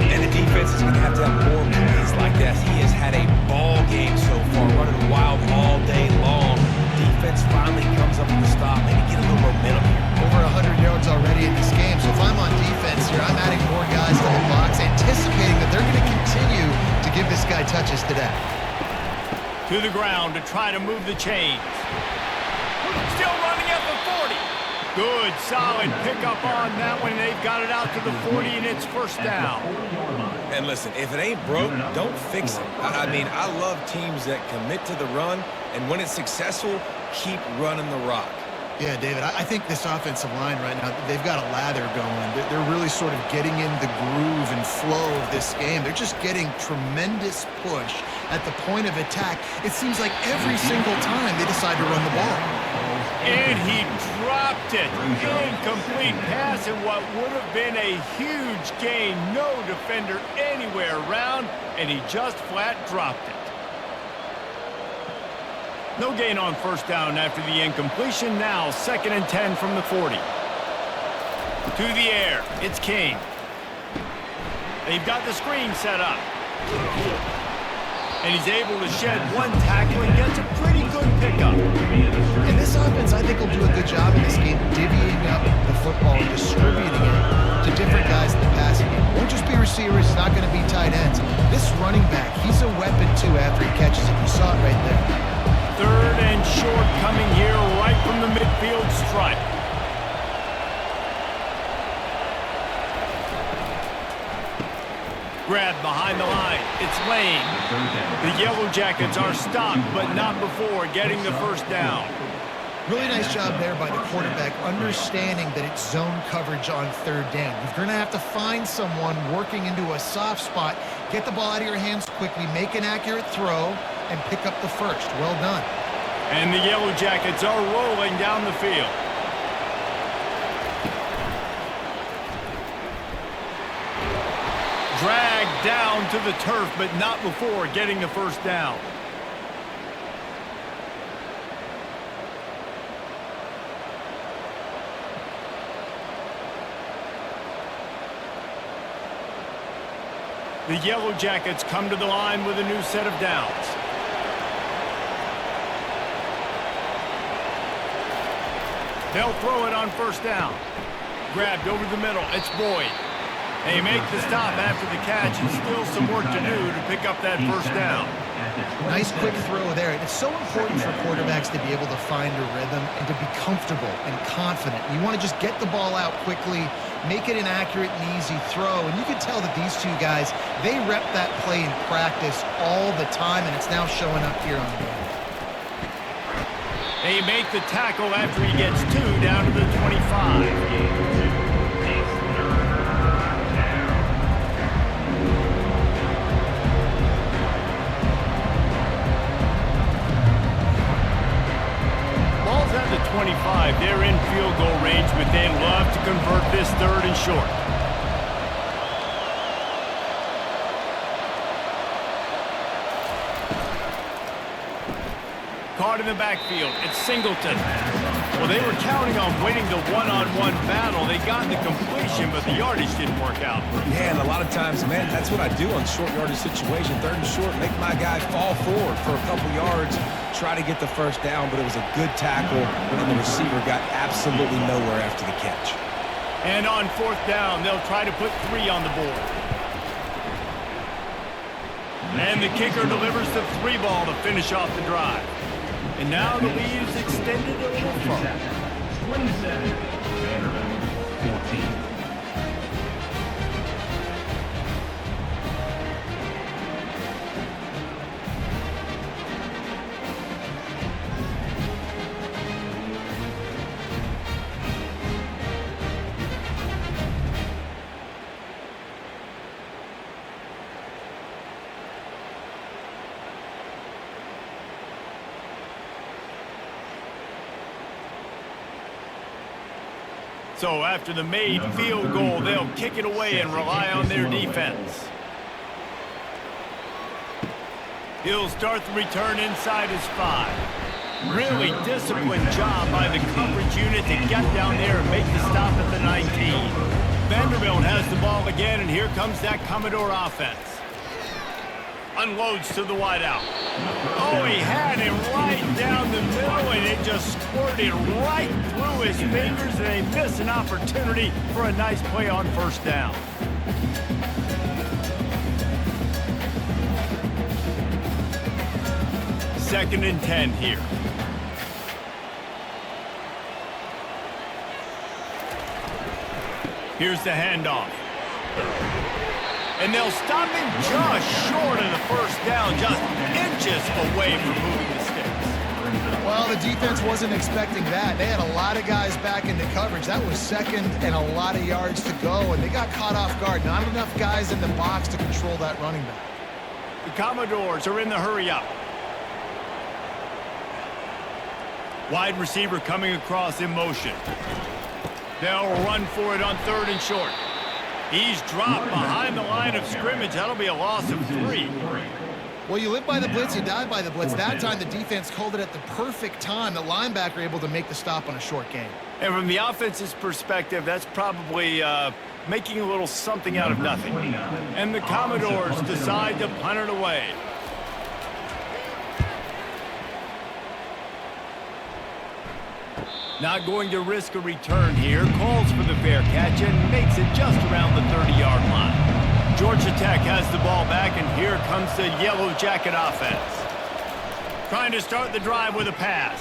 And the defense is going to have more plays like that. He has had a ball game so far, running wild all day long. Defense finally comes up with the stop. Maybe get a little momentum here. Over 100 yards already in this game. So if I'm on defense here, I'm adding more guys to the box, anticipating that they're going to continue to give this guy touches today. To the ground to try to move the chains. Still running at the 40. Good, solid pickup on that one. They've got it out to the 40, and it's 1st down. And listen, if it ain't broke, don't fix it. I mean, I love teams that commit to the run, and when it's successful, keep running the rock. Yeah, David, I think this offensive line right now, they've got a lather going. They're really sort of getting in the groove and flow of this game. They're just getting tremendous push at the point of attack. It seems like every single time they decide to run the ball. And he dropped it. Incomplete pass in what would have been a huge gain. No defender anywhere around, and he just flat dropped it. No gain on 1st down after the incompletion. Now 2nd and 10 from the 40. To the air. It's King. They've got the screen set up. And he's able to shed one tackle and gets a pretty good pickup. And this offense, I think, will do a good job in this game, divvying up the football and distributing it to different guys in the passing game. It won't just be receivers. It's not going to be tight ends. This running back, he's a weapon, too, after he catches it. You saw it right there. 3rd and short coming here right from the midfield stripe. Grabbed behind the line. It's Lane. The Yellow Jackets are stopped, but not before getting the 1st down. Really nice job there by the quarterback, understanding that it's zone coverage on 3rd down. You're going to have to find someone working into a soft spot, get the ball out of your hands quickly, make an accurate throw, and pick up the 1st. Well done. And the Yellow Jackets are rolling down the field. Dragged down to the turf, but not before getting the 1st down. The Yellow Jackets come to the line with a new set of downs. They'll throw it on first down. Grabbed over the middle. It's Boyd. They make the stop after the catch, and still some work to do to pick up that first down. Nice quick throw there. It's so important for quarterbacks to be able to find a rhythm and to be comfortable and confident. You want to just get the ball out quickly, make it an accurate and easy throw. And you can tell that these two guys, they rep that play in practice all the time, and it's now showing up here on the game. They make the tackle after he gets 2 down to the 25. At the 25, they're in field goal range, but they'd love to convert this 3rd and short. Caught in the backfield, it's Singleton. Well, they were counting on winning the one-on-one battle. They got the completion, but the yardage didn't work out. Yeah, and a lot of times, man, that's what I do on short yardage situation. 3rd and short, make my guy fall forward for a couple yards, try to get the first down, but it was a good tackle, and the receiver got absolutely nowhere after the catch. And on 4th down, they'll try to put 3 on the board. And the kicker delivers the 3 ball to finish off the drive. And now the lead is extended a little further. 27, Vanderbilt 14. So after the made field goal, they'll kick it away and rely on their defense. He'll start the return inside his 5. Really disciplined job by the coverage unit to get down there and make the stop at the 19. Vanderbilt has the ball again, and here comes that Commodore offense. Unloads to the wideout. Oh, he had it right down the middle, and it just squirted right through his fingers, and they miss an opportunity for a nice play on first down. Second and 10 here. Here's the handoff. And they'll stop him just short of the first down, just inches away from moving the sticks. Well, the defense wasn't expecting that. They had a lot of guys back into coverage. That was 2nd and a lot of yards to go, and they got caught off guard. Not enough guys in the box to control that running back. The Commodores are in the hurry-up. Wide receiver coming across in motion. They'll run for it on 3rd and short. He's dropped behind the line of scrimmage. That'll be a loss of 3. Well, you live by the blitz, you die by the blitz. That time the defense called it at the perfect time. The linebacker able to make the stop on a short gain. And from the offense's perspective, that's probably making a little something out of nothing. And the Commodores decide to punt it away. Not going to risk a return here. Calls for the fair catch and makes it just around the 30-yard line. Georgia Tech has the ball back, and here comes the Yellow Jacket offense. Trying to start the drive with a pass.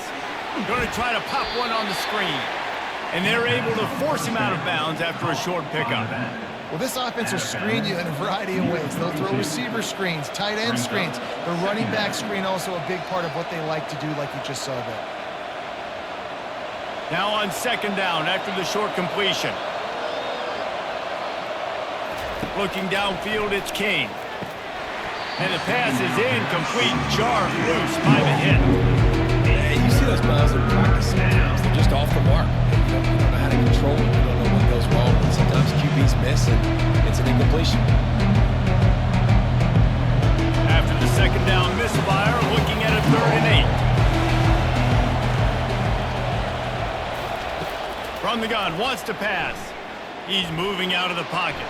Going to try to pop one on the screen. And they're able to force him out of bounds after a short pickup. Well, this offense will screen you in a variety of ways. They'll throw receiver screens, tight end screens. The running back screen also a big part of what they like to do, like you just saw there. Now on 2nd down after the short completion. Looking downfield, it's King. And the pass is incomplete, jarred loose by the hit. Yeah, you see those balls in practice sometimes. They're just off the mark. You don't know how to control them. You don't know what goes wrong. And sometimes QBs miss, and it's an incompletion. After the 2nd down misfire, looking at a 3rd and 8. From the gun, wants to pass. He's moving out of the pocket.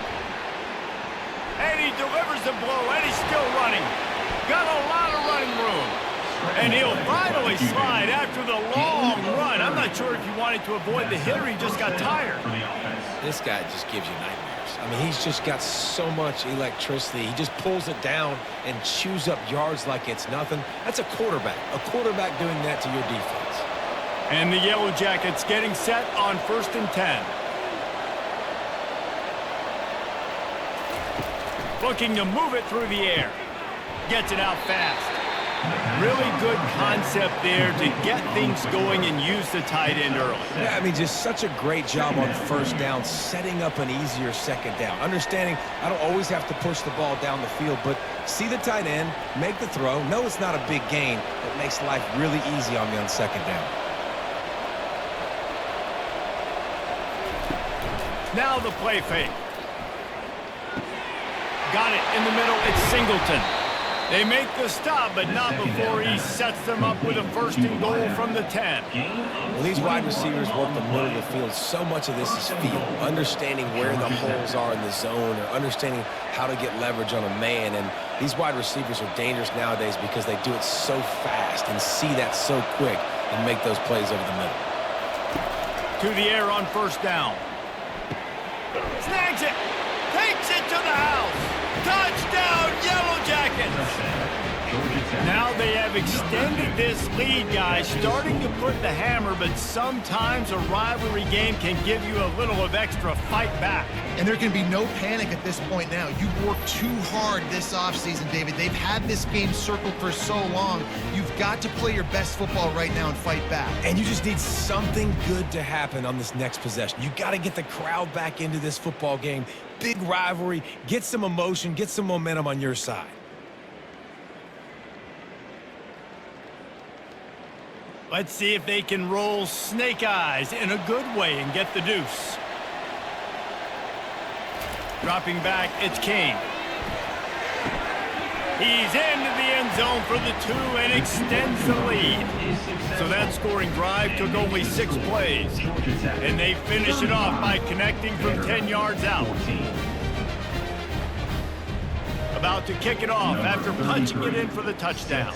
And he delivers the blow, and he's still running. Got a lot of running room. And he'll finally slide after the long run. I'm not sure if he wanted to avoid the hit or he just got tired. This guy just gives you nightmares. I mean, he's just got so much electricity. He just pulls it down and chews up yards like it's nothing. That's a quarterback. A quarterback doing that to your defense. And the Yellow Jackets getting set on 1st and 10. Looking to move it through the air. Gets it out fast. Really good concept there to get things going and use the tight end early. Yeah, I mean, just such a great job on 1st down, setting up an easier 2nd down. Understanding I don't always have to push the ball down the field, but see the tight end, make the throw. No, it's not a big gain, but makes life really easy on me on 2nd down. Now the play fake. Got it in the middle. It's Singleton. They make the stop, but not before he sets them up with a 1st and goal from the 10. When these wide receivers work the middle of the field, so much of this is feel. Understanding where the holes are in the zone, or understanding how to get leverage on a man. And these wide receivers are dangerous nowadays because they do it so fast and see that so quick and make those plays over the middle. To the air on 1st down. Snags it. Takes it to the house. Touchdown, Yellow Jackets! Now they have extended this lead, guys, starting to put the hammer, but sometimes a rivalry game can give you a little of extra fight back. And there can be no panic at this point now. You've worked too hard this offseason, David. They've had this game circled for so long. You've got to play your best football right now and fight back. And you just need something good to happen on this next possession. You got to get the crowd back into this football game. Big rivalry, get some emotion, get some momentum on your side. Let's see if they can roll snake eyes in a good way and get the deuce. Dropping back, it's Kane. He's into the end zone for the 2 and extends the lead. So that scoring drive took only 6 plays. And they finish it off by connecting from 10 yards out. About to kick it off after punching it in for the touchdown.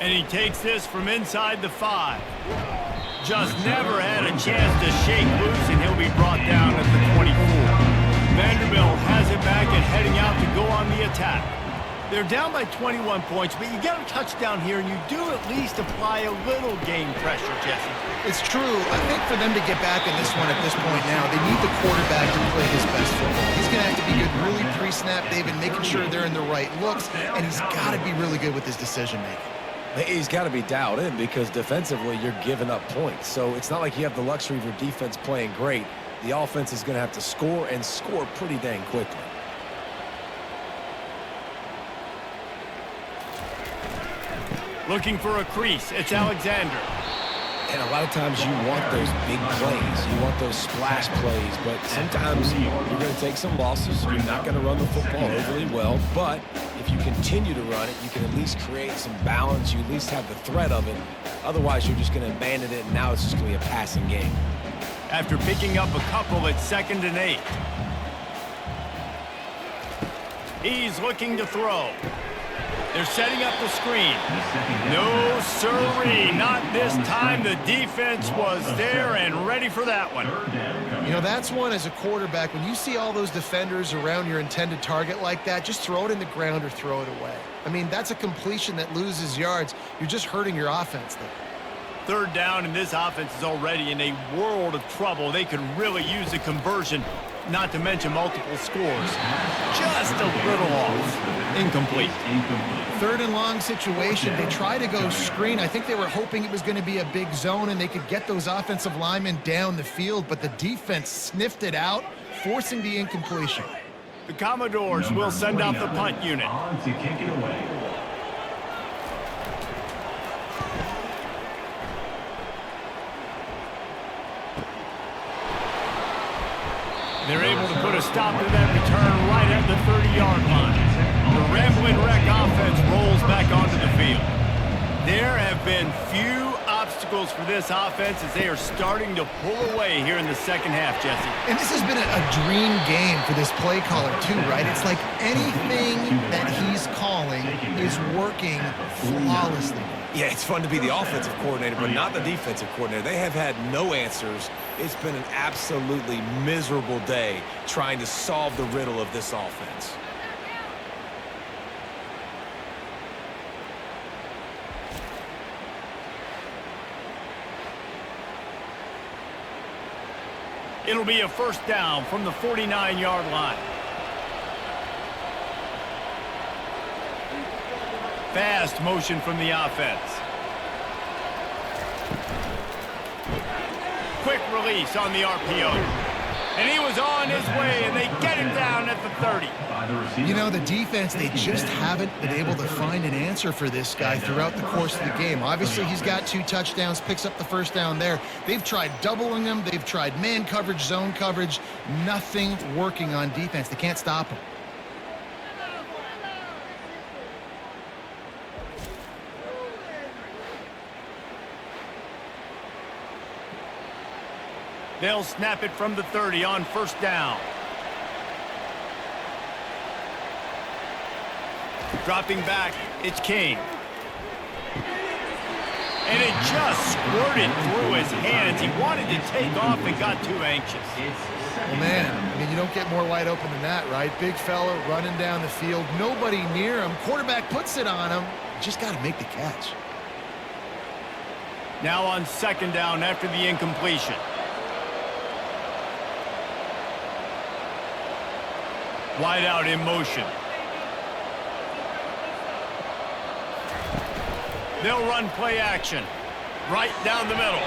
And he takes this from inside the 5. Just never had a chance to shake loose, and he'll be brought down at the 24. Vanderbilt has it back and heading out to go on the attack. They're down by 21 points, but you get a touchdown here, and you do at least apply a little game pressure, Jesse. It's true. I think for them to get back in this one at this point now, they need the quarterback to play his best football. He's going to have to be good really pre-snap, David, making sure they're in the right looks, and he's got to be really good with his decision-making. He's got to be dialed in because defensively you're giving up points. So it's not like you have the luxury of your defense playing great. The offense is going to have to score and score pretty dang quickly. Looking for a crease. It's Alexander. And a lot of times you want those big plays. You want those splash plays. But sometimes you're going to take some losses. You're not going to run the football overly well. But if you continue to run it, you can at least create some balance. You at least have the threat of it. Otherwise, you're just going to abandon it, and now it's just going to be a passing game. After picking up a couple at 2nd and 8. He's looking to throw. They're setting up the screen. No, sirree, not this time. The defense was there and ready for that one. You know, that's one as a quarterback. When you see all those defenders around your intended target like that, just throw it in the ground or throw it away. I mean, that's a completion that loses yards. You're just hurting your offense there. 3rd down, and this offense is already in a world of trouble. They could really use a conversion, not to mention multiple scores. Just a little off. Incomplete. 3rd and long situation. They try to go screen. I think they were hoping it was going to be a big zone and they could get those offensive linemen down the field, but the defense sniffed it out, forcing the incompletion. The Commodores will send out the punt unit. They're able to put a stop to that return right at the 30-yard line. The Rambling Wreck offense rolls back onto the field. There have been few obstacles physicals for this offense as they are starting to pull away here in the second half, Jesse. And this has been a dream game for this play caller too, right? It's like anything that he's calling is working flawlessly. Yeah, it's fun to be the offensive coordinator, but not the defensive coordinator. They have had no answers. It's been an absolutely miserable day trying to solve the riddle of this offense. It'll be a first down from the 49-yard line. Fast motion from the offense. Quick release on the RPO. And he was on his way, and they get him down at the 30. You know, the defense, they just haven't been able to find an answer for this guy throughout the course of the game. Obviously, he's got 2 touchdowns, picks up the first down there. They've tried doubling him. They've tried man coverage, zone coverage. Nothing working on defense. They can't stop him. They'll snap it from the 30 on first down. Dropping back, it's King. And it just squirted through his hands. He wanted to take off and got too anxious. Well, man, I mean, you don't get more wide open than that, right? Big fella running down the field. Nobody near him. Quarterback puts it on him. Just got to make the catch. Now on second down after the incompletion. Wide out in motion. They'll run play action. Right down the middle.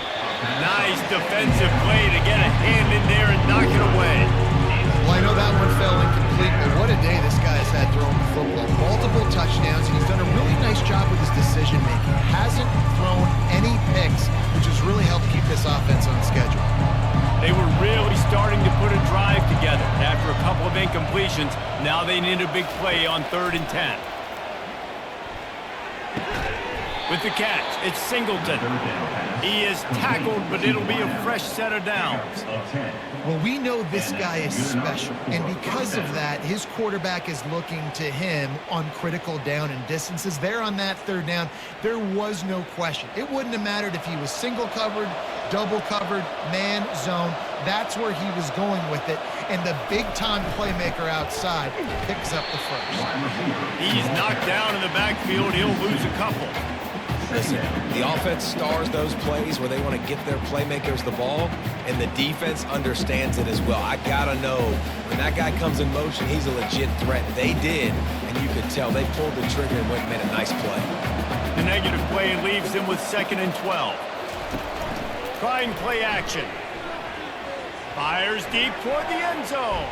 Nice defensive play to get a hand in there and knock it away. Well, I know that one fell incomplete, but what a day this guy has had throwing the football. Multiple touchdowns, and he's done a really nice job with his decision-making. Hasn't thrown any picks, which has really helped keep this offense on schedule. They were really starting to put a drive together. After a couple of incompletions, now they need a big play on 3rd and 10. With the catch, it's Singleton. He is tackled, but it'll be a fresh set of downs. Well, we know this guy is special, and because of that, his quarterback is looking to him on critical down and distances. There on that 3rd down, there was no question. It wouldn't have mattered if he was single covered, double covered, man, zone. That's where he was going with it, and the big-time playmaker outside picks up the first. He's knocked down in the backfield. He'll lose a couple. Listen, the offense stars those plays where they want to get their playmakers the ball, and the defense understands it as well. I got to know, when that guy comes in motion, he's a legit threat. They did, and you could tell they pulled the trigger and went and made a nice play. The negative play leaves him with 2nd and 12. Trying play action. Fires deep toward the end zone.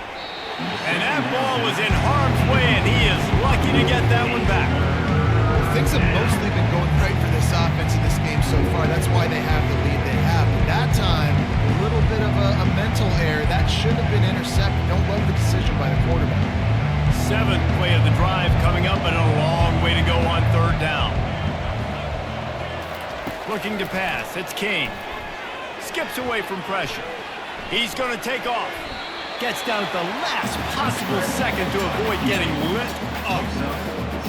And that ball was in harm's way, and he is lucky to get that one back. Things have mostly been going right for this offense in this game so far. That's why they have the lead they have. But that time, a little bit of a mental error. That should have been intercepted. Don't love the decision by the quarterback. 7th play of the drive coming up, and a long way to go on 3rd down. Looking to pass. It's King. Skips away from pressure. He's going to take off. Gets down at the last possible second to avoid getting lit up.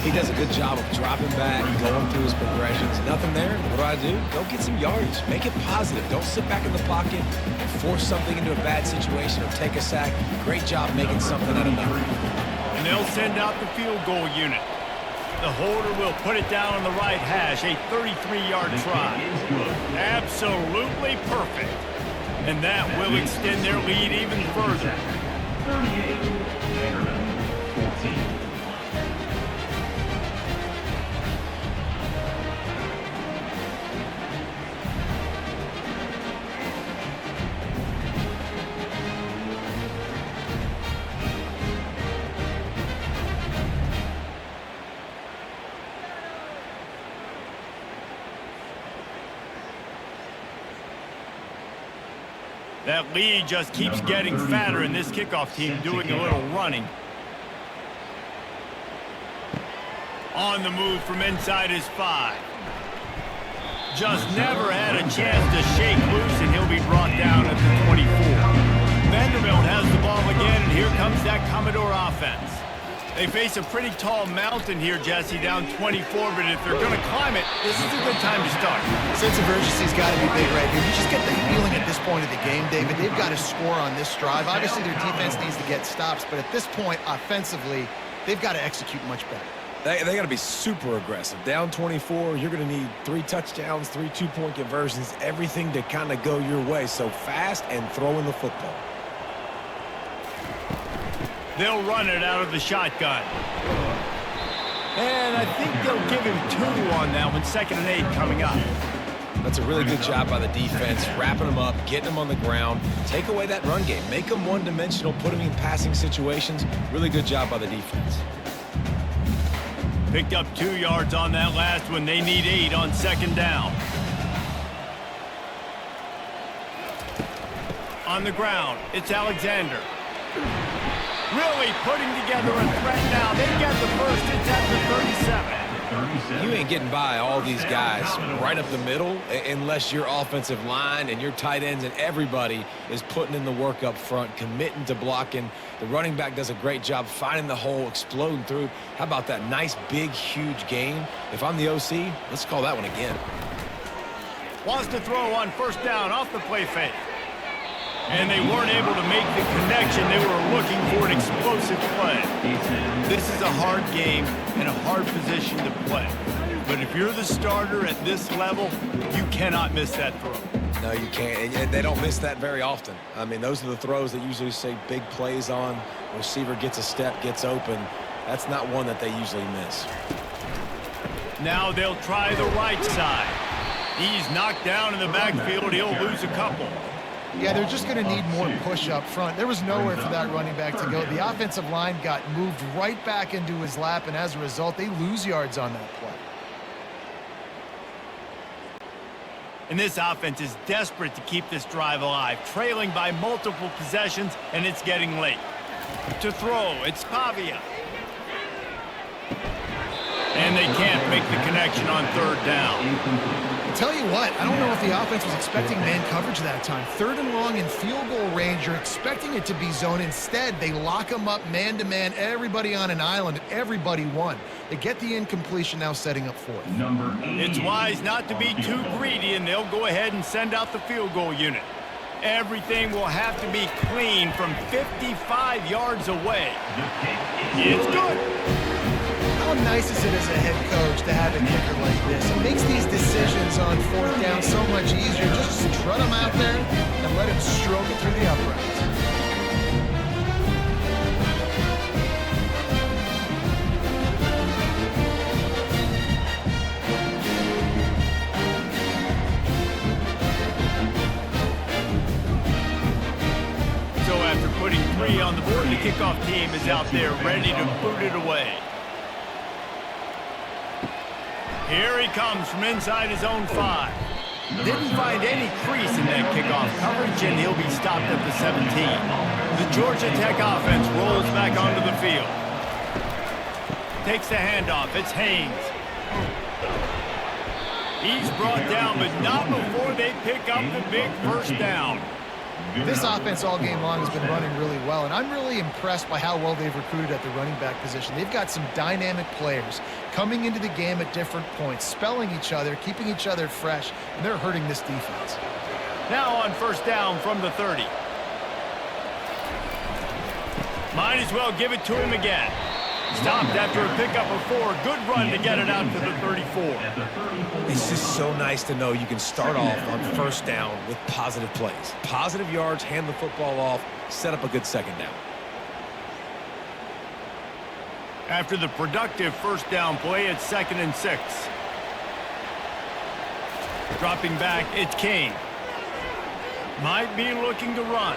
He does a good job of dropping back, going through his progressions. Nothing there. What do? Go get some yardage. Make it positive. Don't sit back in the pocket and force something into a bad situation or take a sack. Great job making something out of nothing. And they'll send out the field goal unit. The holder will put it down on the right hash, a 33-yard try. Absolutely perfect. And that will extend their lead even further. 38, Vanderbilt, 14. That lead just keeps getting fatter, and this kickoff team doing a little running. On the move from inside his 5. Just never had a chance to shake loose, and he'll be brought down at the 24. Vanderbilt has the ball again, and here comes that Commodore offense. They face a pretty tall mountain here, Jesse, down 24, but if they're going to climb it, this is a good time to start. Sense of urgency's got to be big right here. You just get the feeling at this point of the game, David, they've got to score on this drive. Obviously, their defense needs to get stops, but at this point, offensively, they've got to execute much better. They got to be super aggressive. Down 24, you're going to need 3 touchdowns, 3 two-point conversions, everything to kind of go your way. So fast and throwing the football. They'll run it out of the shotgun. And I think they'll give him 2 on that one. 2nd and 8 coming up. That's a really good job by the defense, wrapping them up, getting them on the ground. Take away that run game. Make them one-dimensional, put them in passing situations. Really good job by the defense. Picked up 2 yards on that last one. They need 8 on 2nd down. On the ground, it's Alexander. Really putting together a threat now. They get the first. It's at the 37. You ain't getting by all these guys right up the middle unless your offensive line and your tight ends and everybody is putting in the work up front, committing to blocking. The running back does a great job finding the hole, exploding through. How about that nice, big, huge gain? If I'm the OC, let's call that one again. Wants to throw on 1st down off the play fake. And they weren't able to make the connection. They were looking for an explosive play. This is a hard game and a hard position to play. But if you're the starter at this level, you cannot miss that throw. No, you can't. And they don't miss that very often. I mean, those are the throws that usually say big plays on. Receiver gets a step, gets open. That's not one that they usually miss. Now they'll try the right side. He's knocked down in the backfield. He'll lose a couple. Yeah, they're just going to need more push up front. There was nowhere for that running back to go. The offensive line got moved right back into his lap, and as a result, they lose yards on that play. And this offense is desperate to keep this drive alive, trailing by multiple possessions, and it's getting late. To throw, it's Pavia. And they can't make the connection on 3rd down. I tell you what, I don't know if the offense was expecting man coverage that time. 3rd and long in field goal range, you're expecting it to be zone. Instead, they lock them up man-to-man, everybody on an island, and everybody won. They get the incompletion, now setting up 4th. It's wise not to be too greedy, and they'll go ahead and send out the field goal unit. Everything will have to be clean from 55 yards away. It's good. How nice is it as a head coach to have a kicker like this? It makes these decisions on 4th down so much easier. Just strut him out there and let him stroke it through the uprights. So after putting 3 on the board, the kickoff team is out there ready to boot it away. Here he comes from inside his own 5. Didn't find any crease in that kickoff coverage, and he'll be stopped at the 17. The Georgia Tech offense rolls back onto the field. Takes the handoff. It's Haynes. He's brought down, but not before they pick up the big 1st down. This offense all game long has been running really well, and I'm really impressed by how well they've recruited at the running back position. They've got some dynamic players coming into the game at different points, spelling each other, keeping each other fresh, and they're hurting this defense. Now on 1st down from the 30. Might as well give it to him again. Stopped after a pickup of 4. Good run to get it out to the 34. It's just so nice to know you can start off on 1st down with positive plays. Positive yards, hand the football off, set up a good 2nd down. After the productive 1st down play, it's 2nd and 6. Dropping back, it's Kane. Might be looking to run.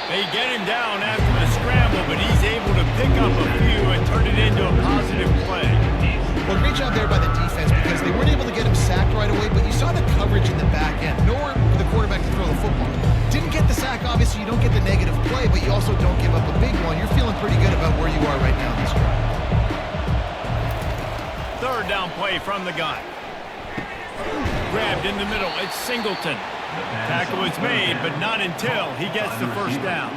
They get him down after the scramble, but he's able to pick up a few and turn it into a positive play. Well, great job there by the defense because they weren't able to get him sacked right away, but you saw the coverage in the back end. Nowhere for the quarterback to throw the football. Didn't get the sack, obviously. You don't get the negative play, but you also don't give up a big one. You're feeling pretty good about where you are right now in this drive. 3rd down play from the gun. Grabbed in the middle. It's Singleton. Tackle is made, but not until he gets the first down.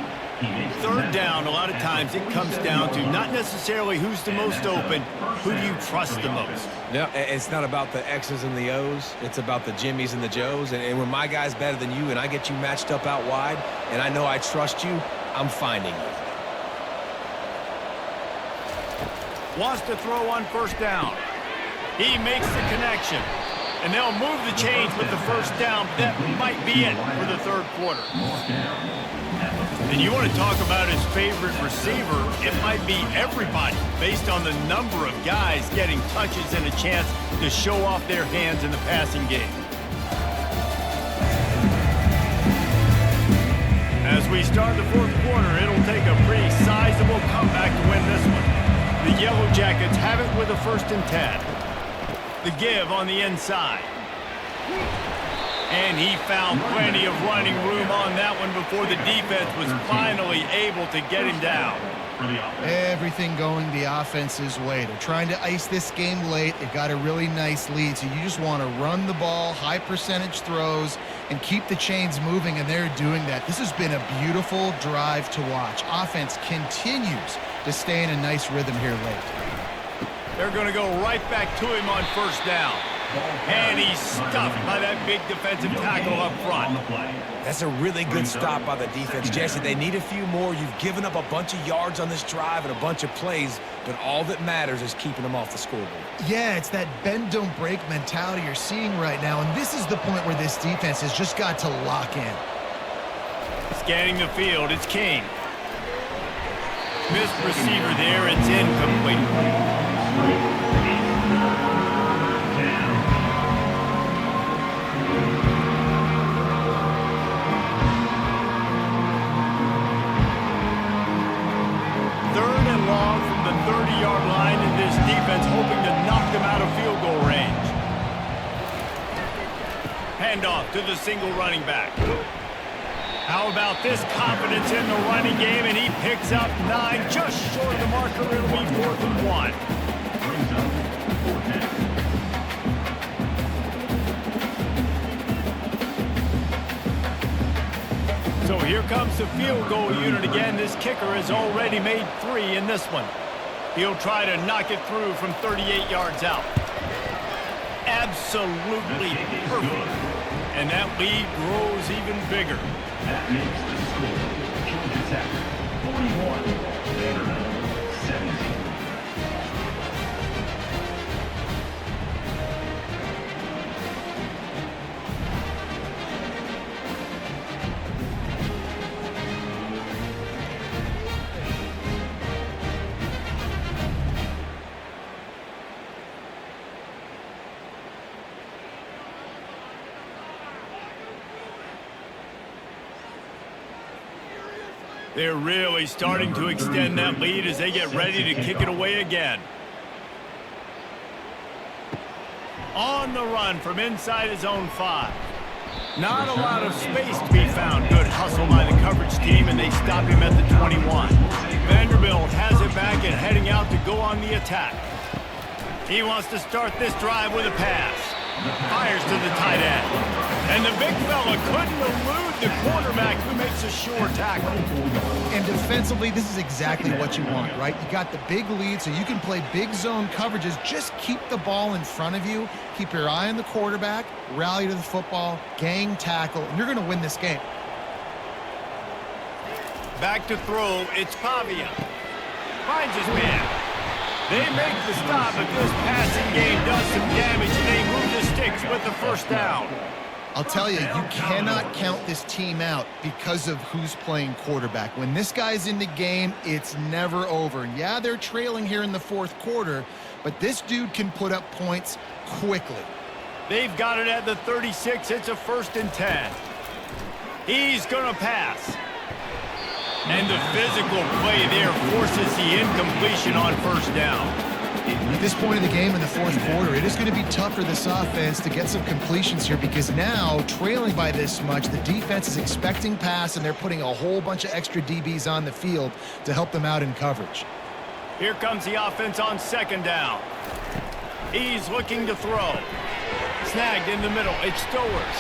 Third down, a lot of times it comes down to not necessarily who's the most open, who do you trust the most? Yeah, it's not about the X's and the O's. It's about the Jimmies and the Joes. And when my guy's better than you and I get you matched up out wide and I know I trust you, I'm finding you. Wants to throw on first down. He makes the connection. And they'll move the chains with the first down. That might be it for the third quarter. And you want to talk about his favorite receiver, it might be everybody based on the number of guys getting touches and a chance to show off their hands in the passing game. As we start the fourth quarter, it'll take a pretty sizable comeback to win this one. The Yellow Jackets have it with a 1st and 10. The give on the inside. And he found plenty of running room on that one before the defense was finally able to get him down. Everything going the offense's way. They're trying to ice this game late. They've got a really nice lead, so you just want to run the ball, high percentage throws, and keep the chains moving, and they're doing that. This has been a beautiful drive to watch. Offense continues to stay in a nice rhythm here late. They're going to go right back to him on first down. And he's stuffed by that big defensive tackle up front. That's a really good stop by the defense, Jesse. They need a few more. You've given up a bunch of yards on this drive and a bunch of plays, but all that matters is keeping them off the scoreboard. Yeah, it's that bend, don't break mentality you're seeing right now, and this is the point where this defense has just got to lock in. Scanning the field, it's King. Missed receiver there, it's incomplete. From the 30-yard line, and this defense hoping to knock them out of field goal range. Handoff to the single running back. How about this confidence in the running game, and he picks up 9, just short of the marker. It'll be 4th and 1. So here comes the field goal unit again. This kicker has already made 3 in this one. He'll try to knock it through from 38 yards out. Absolutely perfect. And that lead grows even bigger. That makes the score. Georgia Tech 41, Vanderbilt 17. They're really starting to extend that lead as they get ready to kick it away again. On the run from inside his own 5. Not a lot of space to be found. Good hustle by the coverage team, and they stop him at the 21. Vanderbilt has it back and heading out to go on the attack. He wants to start this drive with a pass. Fires to the tight end. And the big fella couldn't elude the quarterback who makes a sure tackle. And defensively, this is exactly what you want, right? You got the big lead, so you can play big zone coverages. Just keep the ball in front of you. Keep your eye on the quarterback. Rally to the football. Gang tackle. And you're going to win this game. Back to throw. It's Pavia. Finds his man. They make the stop, but this passing game does some damage, and they move the sticks with the first down. I'll tell you, you cannot count this team out because of who's playing quarterback. When this guy's in the game, it's never over. And yeah, they're trailing here in the fourth quarter, but this dude can put up points quickly. They've got it at the 36. It's a 1st and 10. He's going to pass. And the physical play there forces the incompletion on first down. At this point in the game in the fourth quarter, it is going to be tough for this offense to get some completions here because now, trailing by this much, the defense is expecting pass, and they're putting a whole bunch of extra DBs on the field to help them out in coverage. Here comes the offense on 2nd down. He's looking to throw. snagged in the middle. It's Stowers.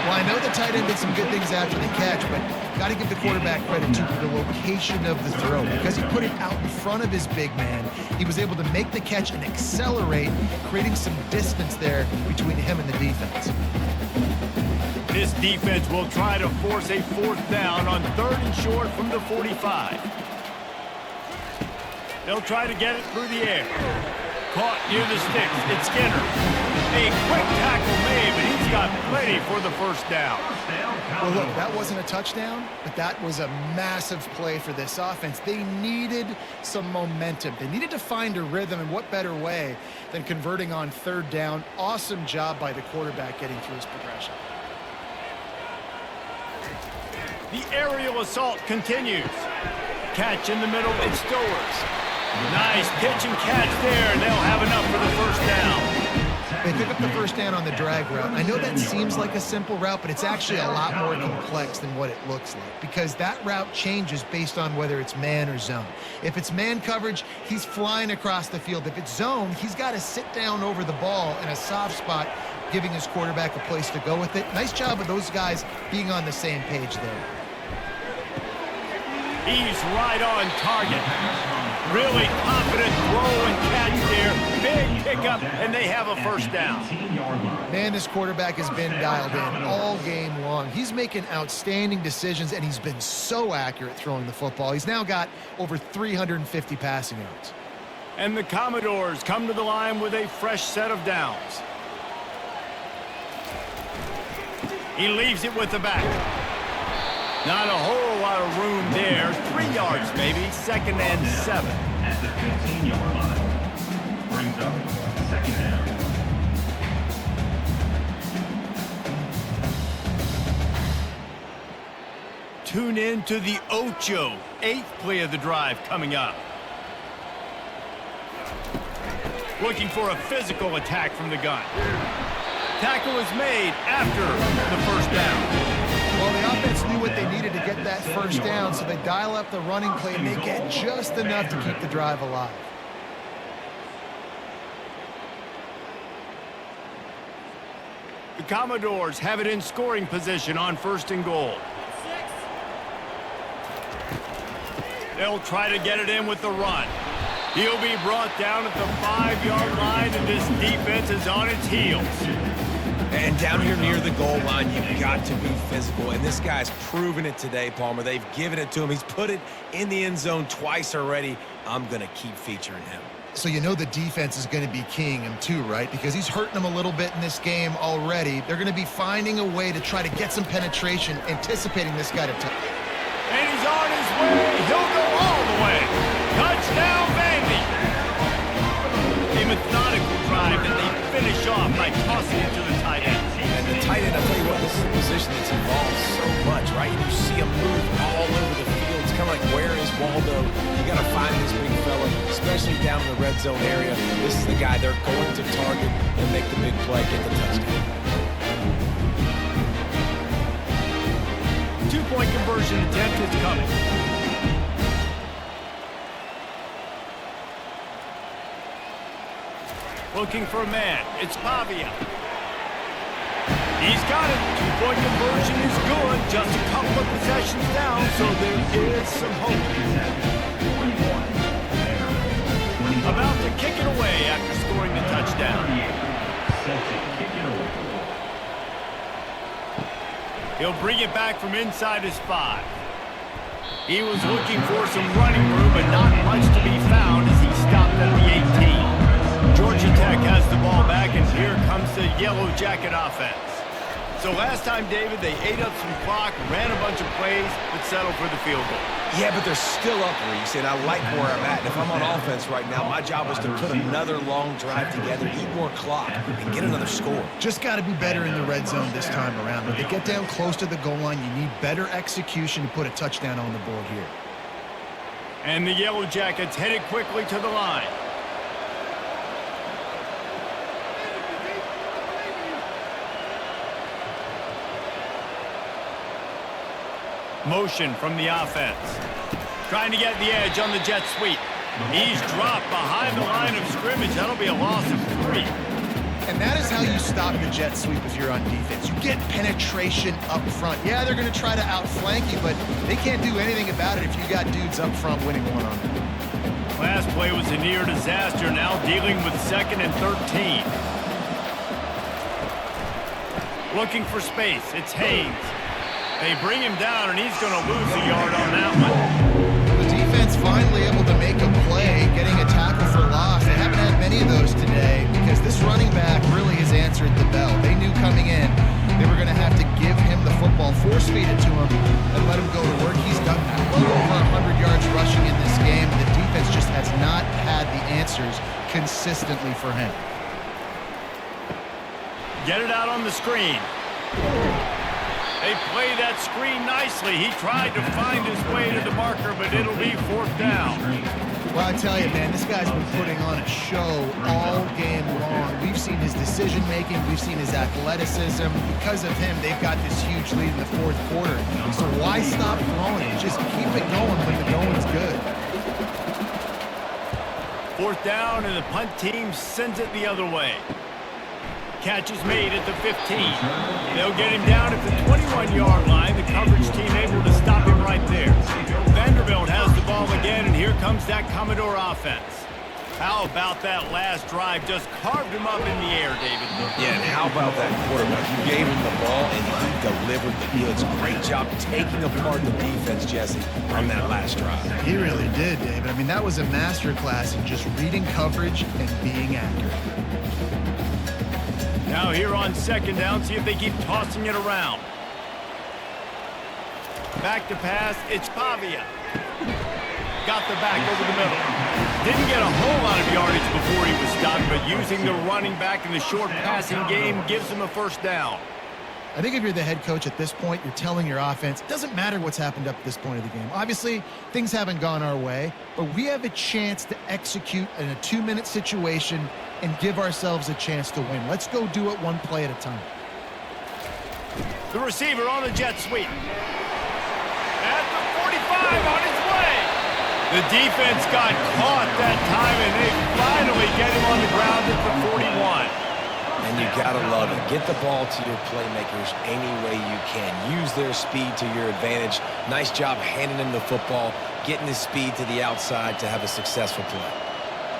Well, I know the tight end did some good things after the catch, but got to give the quarterback credit to the location of the throw. Because he put it out in front of his big man, he was able to make the catch and accelerate, creating some distance there between him and the defense. This defense will try to force a 4th down on 3rd and short from the 45. They'll try to get it through the air. Caught near the sticks. It's Skinner. A quick tackle made, but he's got plenty for the 1st down. Well, look, that wasn't a touchdown, but that was a massive play for this offense. They needed some momentum. They needed to find a rhythm, and what better way than converting on 3rd down. Awesome job by the quarterback getting through his progression. The aerial assault continues. Catch in the middle, it's Stowers. Nice pitch and catch there, and they'll have enough for the 1st down. They pick up the 1st down on the drag route. I know that seems like a simple route, but it's actually a lot more complex than what it looks like, because that route changes based on whether it's man or zone. If it's man coverage, he's flying across the field. If it's zone, he's got to sit down over the ball in a soft spot, giving his quarterback a place to go with it. Nice job of those guys being on the same page there. He's right on target. Really confident throw and catch there. Big pickup, and they have a 1st down. Man, this quarterback has been dialed in all game long. He's making outstanding decisions, and he's been so accurate throwing the football. He's now got over 350 passing yards. And the Commodores come to the line with a fresh set of downs. He leaves it with the back. Not a whole lot of room there. 3 yards maybe. 2nd and 7. At the 15-yard line. Brings up 2nd down. Tune in to the Ocho. 8th play of the drive coming up. Looking for a physical attack from the gun. Tackle is made after the 1st down. Well, the offense knew what they needed to get that 1st down, so they dial up the running play, and they get just enough to keep the drive alive. The Commodores have it in scoring position on 1st and goal. They'll try to get it in with the run. He'll be brought down at the 5-yard line, and this defense is on its heels. And down here near the goal line, you've got to be physical. And this guy's proven it today, Palmer. They've given it to him. He's put it in the end zone twice already. I'm going to keep featuring him. So you know the defense is going to be keying him too, right? Because he's hurting them a little bit in this game already. They're going to be finding a way to try to get some penetration, anticipating this guy to touch. And he's on his way. He'll go all the way. Touchdown, Vandy. A methodical drive that they finish off by tossing it to the tight end. And the tight end, I'll tell you what, this is a position that's involved so much, right? You see him move all over the field. It's kind of like, where is Waldo? You got to find this big fella, especially down in the red zone area. This is the guy they're going to target and make the big play, get the touchdown. 2-point conversion attempt is coming. Looking for a man. It's Pavia. He's got it. 2-point conversion is good. Just a couple of possessions down, so there is some hope. About to kick it away after scoring the touchdown. He'll bring it back from inside his 5. He was looking for some running room, but not much to be found as he stopped at the 18. Georgia Tech has the ball back, and here comes the Yellow Jacket offense. So last time, David, they ate up some clock, ran a bunch of plays, but settled for the field goal. Yeah, but they're still up, Reese, and I like where I'm at. And if I'm on offense right now, my job is to put another long drive together, eat more clock, and get another score. Just got to be better in the red zone this time around. When they get down close to the goal line, you need better execution to put a touchdown on the board here. And the Yellow Jackets headed quickly to the line. Motion from the offense. Trying to get the edge on the jet sweep. He's dropped behind the line of scrimmage. That'll be a loss of 3. And that is how you stop the jet sweep if you're on defense. You get penetration up front. Yeah, they're going to try to outflank you, but they can't do anything about it if you got dudes up front winning one-on-one. Last play was a near disaster, now dealing with 2nd and 13. Looking for space, it's Haynes. They bring him down, and he's going to lose a yard on that one. The defense finally able to make a play, getting a tackle for loss. They haven't had many of those today because this running back really has answered the bell. They knew coming in they were going to have to give him the football, force-feed it to him, and let him go to work. He's done that. Well over 100 yards rushing in this game. The defense just has not had the answers consistently for him. Get it out on the screen. They play that screen nicely. He tried to find his way to the marker, but it'll be 4th down. Well, I tell you, man, this guy's been putting on a show all game long. We've seen his decision-making. We've seen his athleticism. Because of him, they've got this huge lead in the 4th quarter. So why stop throwing it? Just keep it going when the going's good. 4th down, and the punt team sends it the other way. Catch is made at the 15. They'll get him down at the 21-yard line. The coverage team able to stop him right there. Vanderbilt has the ball again, and here comes that Commodore offense. How about that last drive? Just carved him up in the air, David. Yeah, and how about that quarterback? You gave him the ball, and he delivered the goods. Great job taking apart the defense, Jesse, on that last drive. He really did, David. I mean, that was a masterclass in just reading coverage and being accurate. Now here on 2nd down, see if they keep tossing it around. Back to pass, it's Pavia. Got the back over the middle. Didn't get a whole lot of yardage before he was stopped, but using the running back in the short passing game gives him a 1st down. I think if you're the head coach at this point, you're telling your offense, it doesn't matter what's happened up to this point of the game. Obviously, things haven't gone our way, but we have a chance to execute in a 2-minute situation and give ourselves a chance to win. Let's go do it one play at a time. The receiver on the jet sweep. At the 45 on his way. The defense got caught that time, and they finally get him on the ground at the 41. And you gotta love it. Get the ball to your playmakers any way you can. Use their speed to your advantage. Nice job handing them the football, getting his speed to the outside to have a successful play.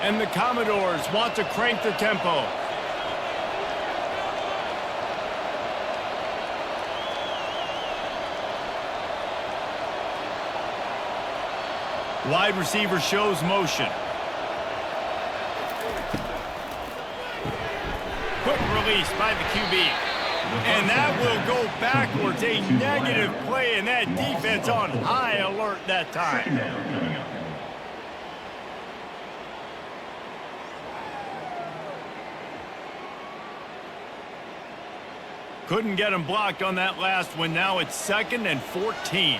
And the Commodores want to crank the tempo. Wide receiver shows motion. Quick release by the QB. And that will go backwards. A negative play, and that defense on high alert that time. Couldn't get him blocked on that last one. Now it's 2nd and 14.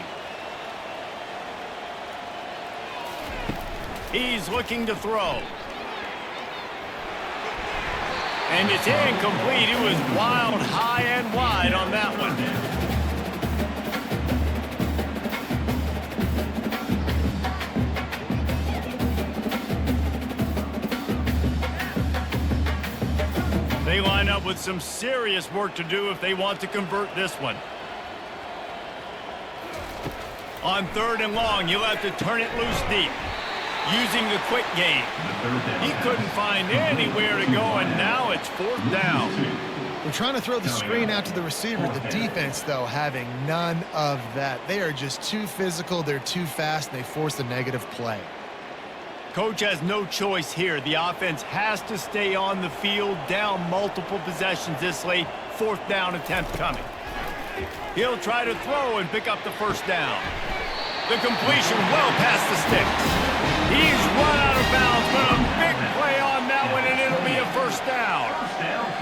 He's looking to throw. And it's incomplete. It was wild, high and wide on that one. They line up with some serious work to do if they want to convert this one. On 3rd and long, you'll have to turn it loose deep. Using the quick game. He couldn't find anywhere to go, and now it's 4th down. We're trying to throw the screen out to the receiver. The defense, though, having none of that. They are just too physical. They're too fast, and they force a negative play. Coach has no choice here. The offense has to stay on the field, down multiple possessions this late. 4th down attempt coming. He'll try to throw and pick up the 1st down. The completion well past the sticks. He's run out of bounds, but a big play on that one, and it'll be a 1st down.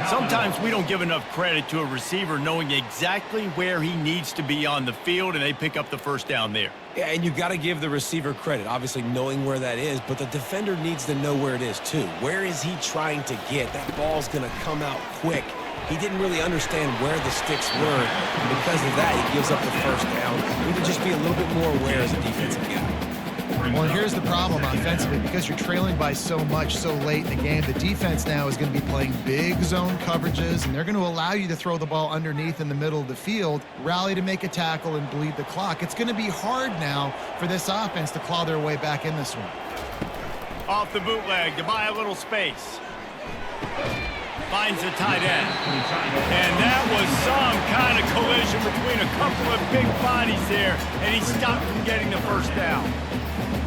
Sometimes we don't give enough credit to a receiver knowing exactly where he needs to be on the field, and they pick up the 1st down there. Yeah, and you got to give the receiver credit, obviously knowing where that is, but the defender needs to know where it is too. Where is he trying to get? That ball's going to come out quick. He didn't really understand where the sticks were, and because of that, he gives up the 1st down. We need to just be a little bit more aware as a defensive guy. Well, and here's the problem offensively. Because you're trailing by so much so late in the game, the defense now is going to be playing big zone coverages, and they're going to allow you to throw the ball underneath in the middle of the field, rally to make a tackle, and bleed the clock. It's going to be hard now for this offense to claw their way back in this one. Off the bootleg to buy a little space. Finds the tight end. And that was some kind of collision between a couple of big bodies there, and he stopped from getting the first down.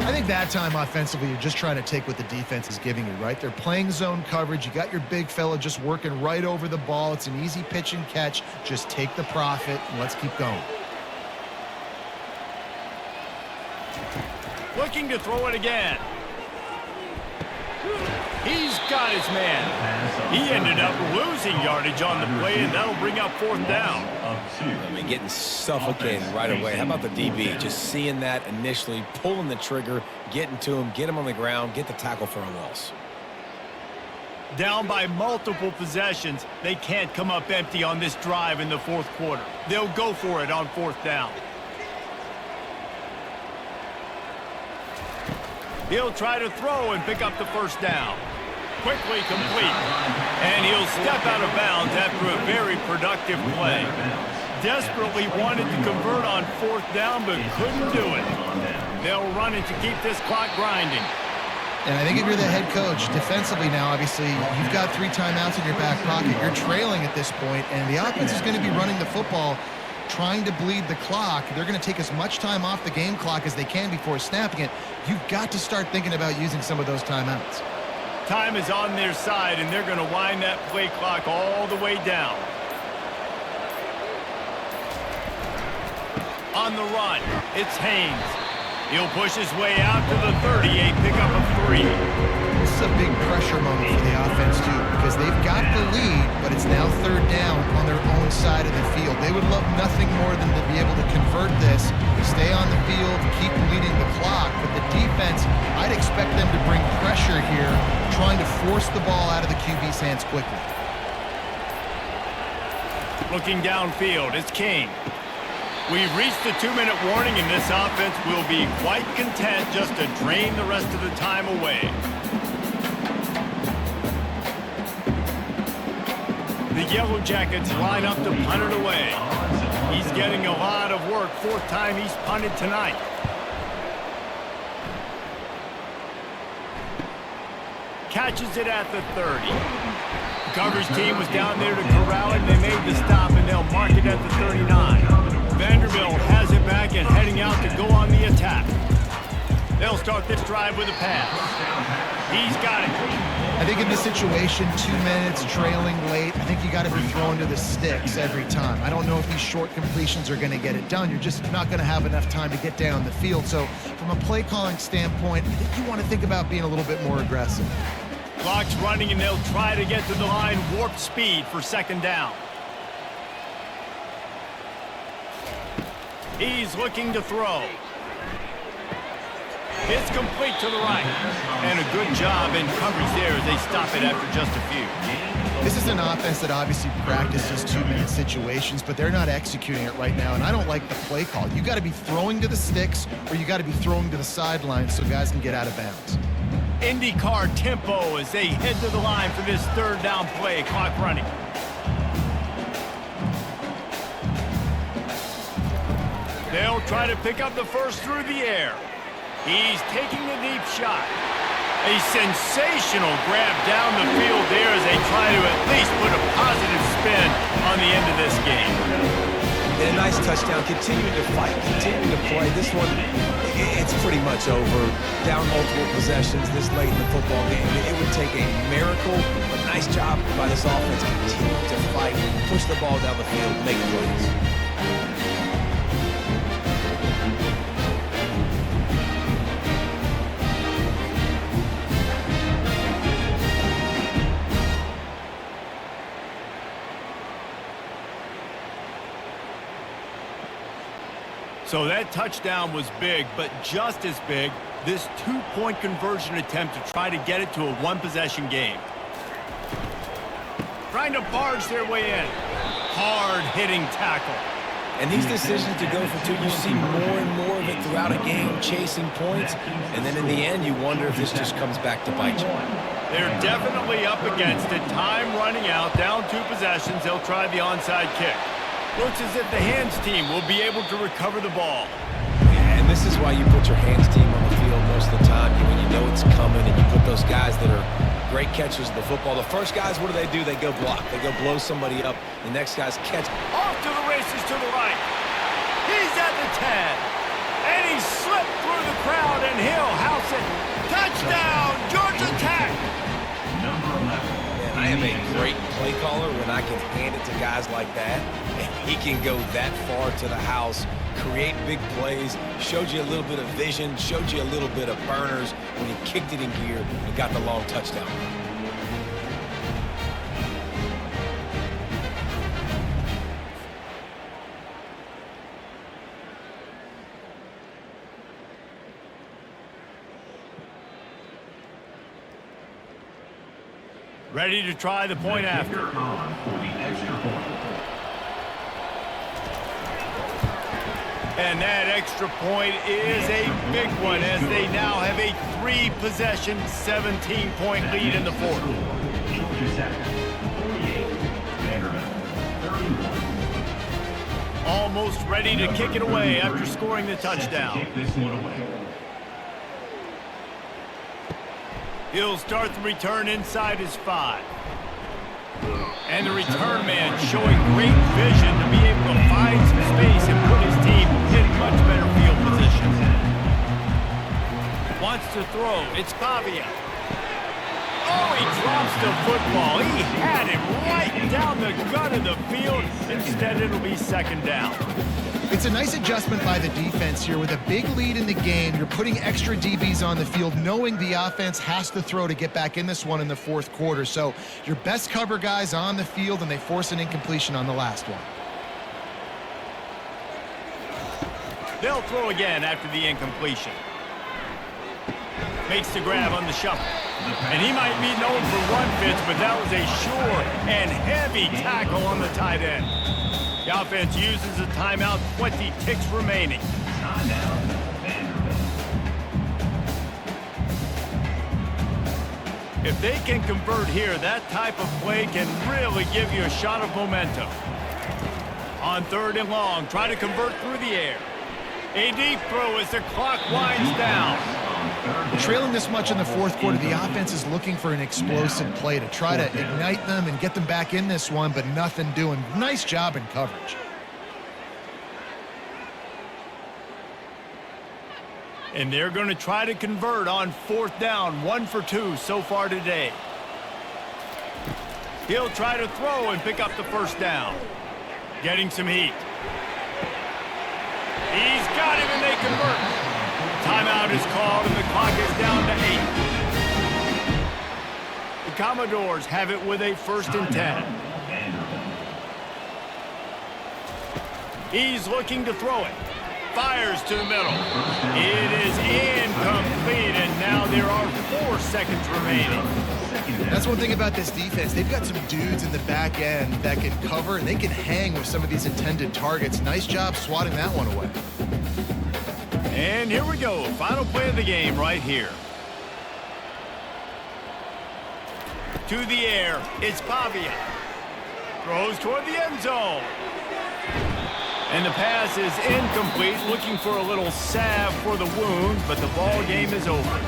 I think that time offensively, you're just trying to take what the defense is giving you, right? They're playing zone coverage. You got your big fella just working right over the ball. It's an easy pitch and catch. Just take the profit, and let's keep going. Looking to throw it again. He's got his man. He ended up losing yardage on the play, and that'll bring up fourth down. I mean, getting suffocated right away. How about the DB? Just seeing that initially, pulling the trigger, getting to him, get him on the ground, get the tackle for a loss. Down by multiple possessions, they can't come up empty on this drive in the fourth quarter. They'll go for it on fourth down. He'll try to throw and pick up the first down. Quickly complete. And he'll step out of bounds after a very productive play. Desperately wanted to convert on fourth down, but couldn't do it. They'll run it to keep this clock grinding. And I think if you're the head coach, defensively now, obviously, you've got 3 timeouts in your back pocket. You're trailing at this point, and the offense is going to be running the football, trying to bleed the clock. They're going to take as much time off the game clock as they can before snapping it. You've got to start thinking about using some of those timeouts. Time is on their side, and they're going to wind that play clock all the way down. On the run, it's Haynes. He'll push his way out to the 30, a pickup of 3. This is a big pressure moment for the offense, too, because they've got the lead, but it's now third down on their own side of the field. They would love nothing more than to be able to convert this, stay on the field, keep leading the clock. But the defense, I'd expect them to bring pressure here, trying to force the ball out of the QB's hands quickly. Looking downfield, it's King. We've reached the 2-minute warning, and this offense will be quite content just to drain the rest of the time away. The Yellow Jackets line up to punt it away. He's getting a lot of work, 4th time he's punted tonight. Catches it at the 30. The coverage team was down there to corral it, and they made the stop, and they'll mark it at the 39. Vanderbilt has it back and heading out to go on the attack. They'll start this drive with a pass. He's got it. I think in this situation, 2 minutes, trailing late, I think you got to be throwing to the sticks every time. I don't know if these short completions are going to get it done. You're just not going to have enough time to get down the field. So from a play calling standpoint, I think you want to think about being a little bit more aggressive. Clock's running, and they'll try to get to the line warp speed for 2nd down. He's looking to throw. It's complete to the right. And a good job in coverage there as they stop it after just a few. This is an offense that obviously practices 2-minute situations, but they're not executing it right now, and I don't like the play call. You got to be throwing to the sticks, or you got to be throwing to the sidelines so guys can get out of bounds. IndyCar tempo as they head to the line for this 3rd down play. Clock running. They'll try to pick up the first through the air. He's taking the deep shot. A sensational grab down the field there as they try to at least put a positive spin on the end of this game. And a nice touchdown. Continuing to fight, continuing to play. This one, it's pretty much over. Down multiple possessions this late in the football game. It would take a miracle, but nice job by this offense. Continuing to fight, push the ball down the field, make plays. So that touchdown was big, but just as big, this 2-point conversion attempt to try to get it to a 1-possession game. Trying to barge their way in. Hard-hitting tackle. And these decisions to go for 2, you see more and more of it throughout a game chasing points, and then in the end, you wonder if this just comes back to bite you. They're definitely up against it. Time running out, down 2 possessions. They'll try the onside kick. Looks as if the hands team will be able to recover the ball. Yeah, and this is why you put your hands team on the field most of the time when you know it's coming, and you put those guys that are great catchers of the football. The first guys, what do? They go block. They go blow somebody up. The next guy's catch. Off to the races to the right. He's at the 10. And he slipped through the crowd, and he'll house it. Touchdown, Georgia Tech. Man, I am a great play caller when I can hand it to guys like that, and he can go that far to the house, create big plays, showed you a little bit of vision, showed you a little bit of burners when he kicked it in gear and got the long touchdown. Ready to try the point after. And that extra point is a big one as they now have a 3-possession, 17-point lead in the fourth. Almost ready to kick it away after scoring the touchdown. He'll start the return inside his 5. And the return man showing great vision to be able to find some space and put his team in much better field position. Wants to throw. It's Pavia. Oh, he drops the football. He had him right down the gut of the field. Instead, it'll be second down. It's a nice adjustment by the defense here. With a big lead in the game, you're putting extra DBs on the field, knowing the offense has to throw to get back in this one in the fourth quarter. So your best cover guys on the field, and they force an incompletion on the last one. They'll throw again after the incompletion. Makes the grab on the shuffle. And he might be known for run fits, but that was a sure and heavy tackle on the tight end. The offense uses a timeout, 20 ticks remaining. If they can convert here, that type of play can really give you a shot of momentum. On 3rd and long, try to convert through the air. A deep throw as the clock winds down. Trailing this much in the fourth quarter, the offense is looking for an explosive play to try to ignite them and get them back in this one, but nothing doing. Nice job in coverage. And they're going to try to convert on 4th down, 1 for 2 so far today. He'll try to throw and pick up the first down. Getting some heat. He's got him and they convert. Timeout is called and the clock is down to 8. The Commodores have it with a 1st and 10. He's looking to throw it. Fires to the middle. It is incomplete, and now there are 4 seconds remaining. That's one thing about this defense. They've got some dudes in the back end that can cover, and they can hang with some of these intended targets. Nice job swatting that one away. And here we go. Final play of the game right here. To the air. It's Pavia. Throws toward the end zone. And the pass is incomplete, looking for a little salve for the wound, but the ball game is over.